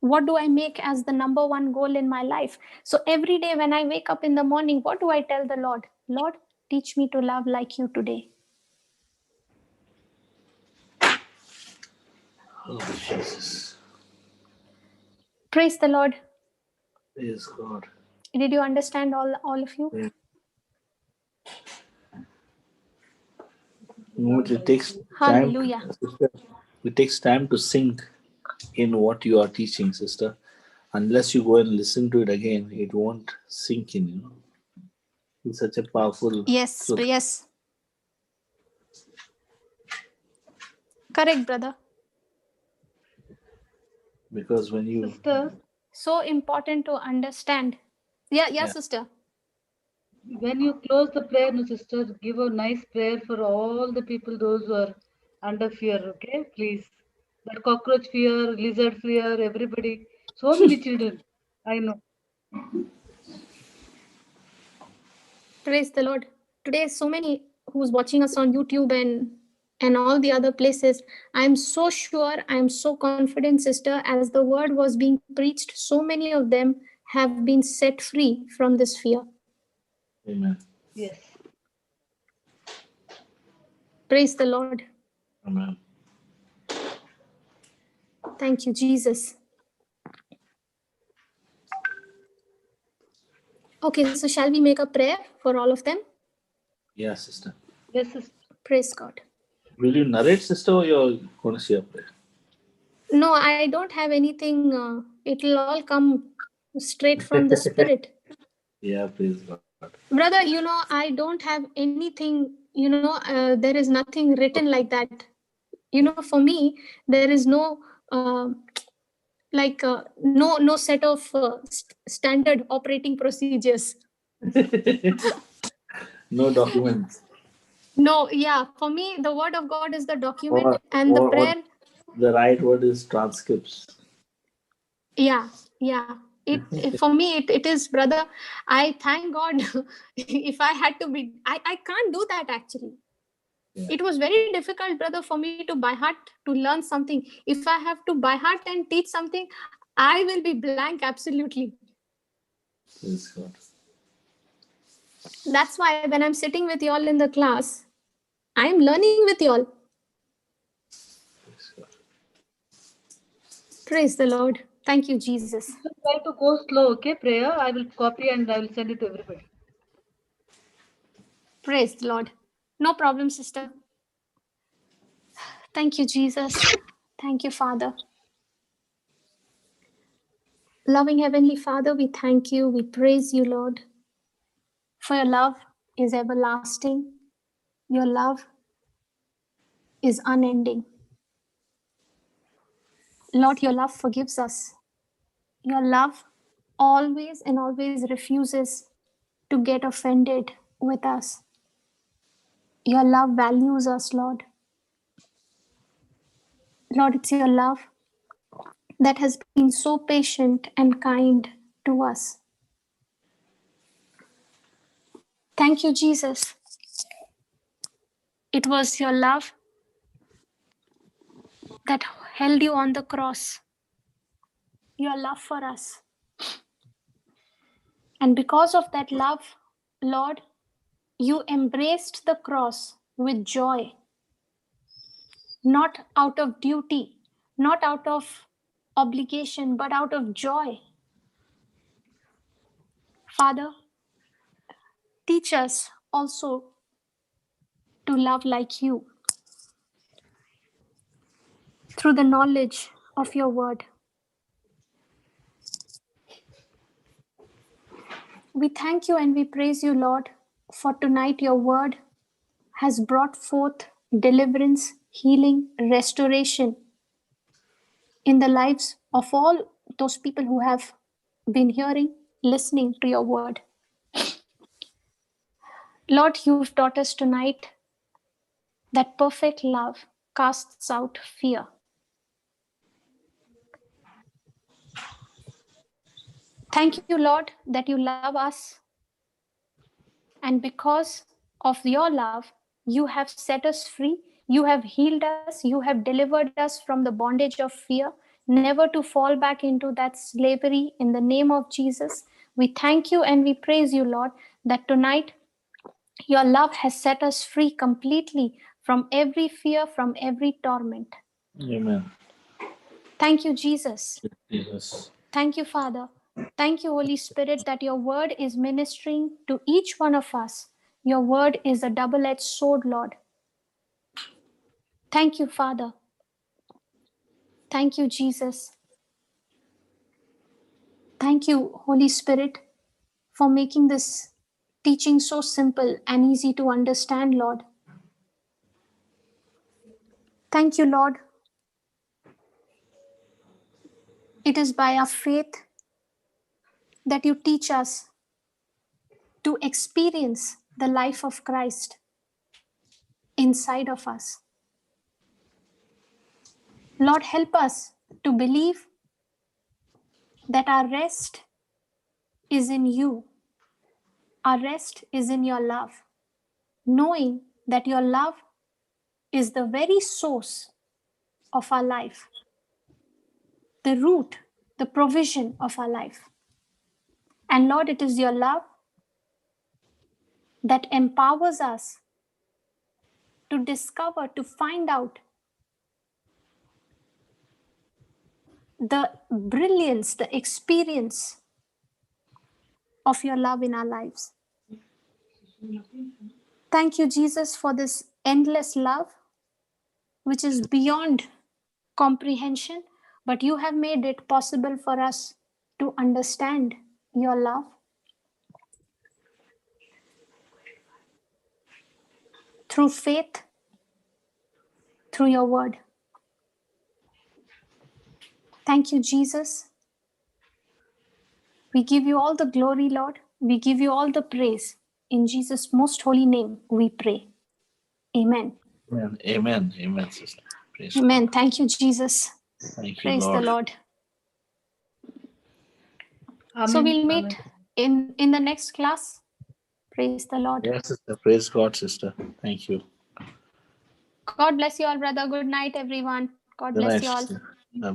What do I make as the number one goal in my life? So every day when I wake up in the morning, what do I tell the Lord? Lord, teach me to love like you today. Oh, Jesus. Praise the Lord. Praise God. Did you understand all of you? Yeah. It takes time. Hallelujah. Sister, it takes time to sink in what you are teaching, sister. Unless you go and listen to it again, it won't sink in, you know. It's such a powerful Yes, truth. yes. Correct, brother. Because when you Sister, So important to understand. Yeah, yeah, sister. when you close the prayer, no, sister, give a nice prayer for all the people, those who are under fear, okay? Please. That cockroach fear, lizard fear, everybody. So many children. I know. Praise the Lord. Today, so many who's watching us on YouTube and all the other places. I'm so sure, I'm so confident, sister, as the word was being preached, so many of them have been set free from this fear. amen. Yes. Praise the Lord. Amen. Thank you, Jesus. Okay, so shall we make a prayer for all of them? Yeah, sister. Yes, sister. Praise God. Will you narrate, sister, or you're going to say a prayer? No, I don't have anything. It'll all come straight from the Spirit. Yeah, praise God. Brother, I don't have anything, there is nothing written like that. For me, there is no, no set of standard operating procedures. No documents. No, yeah, for me, the word of God is the document Or, and the or prayer. the right word is transcripts. Yeah. For me, it is, brother. I thank God. If I had to be, I can't do that actually. Yeah, It was very difficult, brother, for me to by heart to learn something. If I have to by heart and teach something, I will be blank absolutely. praise God. That's why when I'm sitting with y'all in the class, I'm learning with y'all. Praise God. Praise the Lord. Thank you, Jesus. Just try to go slow, okay? Prayer. I will copy and I will send it to everybody. Praise the Lord. No problem, sister. Thank you, Jesus. Thank you, Father. Loving Heavenly Father, we thank you. We praise you, Lord. For your love is everlasting. Your love is unending. Lord, your love forgives us. Your love always and always refuses to get offended with us. Your love values us, Lord. Lord, it's your love that has been so patient and kind to us. Thank you, Jesus. It was your love that held you on the cross, your love for us. And because of that love, Lord, you embraced the cross with joy, not out of duty, not out of obligation, but out of joy. Father, teach us also to love like you through the knowledge of your word. We thank you and we praise you, Lord, for tonight your word has brought forth deliverance, healing, restoration in the lives of all those people who have been hearing, listening to your word. Lord, you've taught us tonight that perfect love casts out fear. Thank you, Lord, that you love us. And because of your love, you have set us free. You have healed us. You have delivered us from the bondage of fear, never to fall back into that slavery in the name of Jesus. We thank you and we praise you, Lord, that tonight your love has set us free completely from every fear, from every torment. Amen. Thank you, Jesus. Jesus. Thank you, Father. Thank you, Holy Spirit, that your word is ministering to each one of us. Your word is a double edged sword, Lord. Thank you, Father. Thank you, Jesus. Thank you, Holy Spirit, for making this teaching so simple and easy to understand, Lord. Thank you, Lord. It is by our faith that you teach us to experience the life of Christ inside of us. Lord, help us to believe that our rest is in you. Our rest is in your love, knowing that your love is the very source of our life, the root, the provision of our life. And Lord, it is your love that empowers us to discover, to find out the brilliance, the experience of your love in our lives. Thank you, Jesus, for this endless love, which is beyond comprehension, but you have made it possible for us to understand your love through faith, through your word. Thank you, Jesus. We give you all the glory, Lord. We give you all the praise. In Jesus' most holy name, we pray. Amen. Amen. Amen. Amen, sister. Praise Amen. God. Thank you, Jesus. Thank you, Praise the Lord. Lord. So Amen. we'll meet Amen. in the next class. Praise the Lord. Yes, sister. Praise God, sister. Thank you. God bless you all, brother. Good night, everyone. God Good bless night, you all. sister. God bless.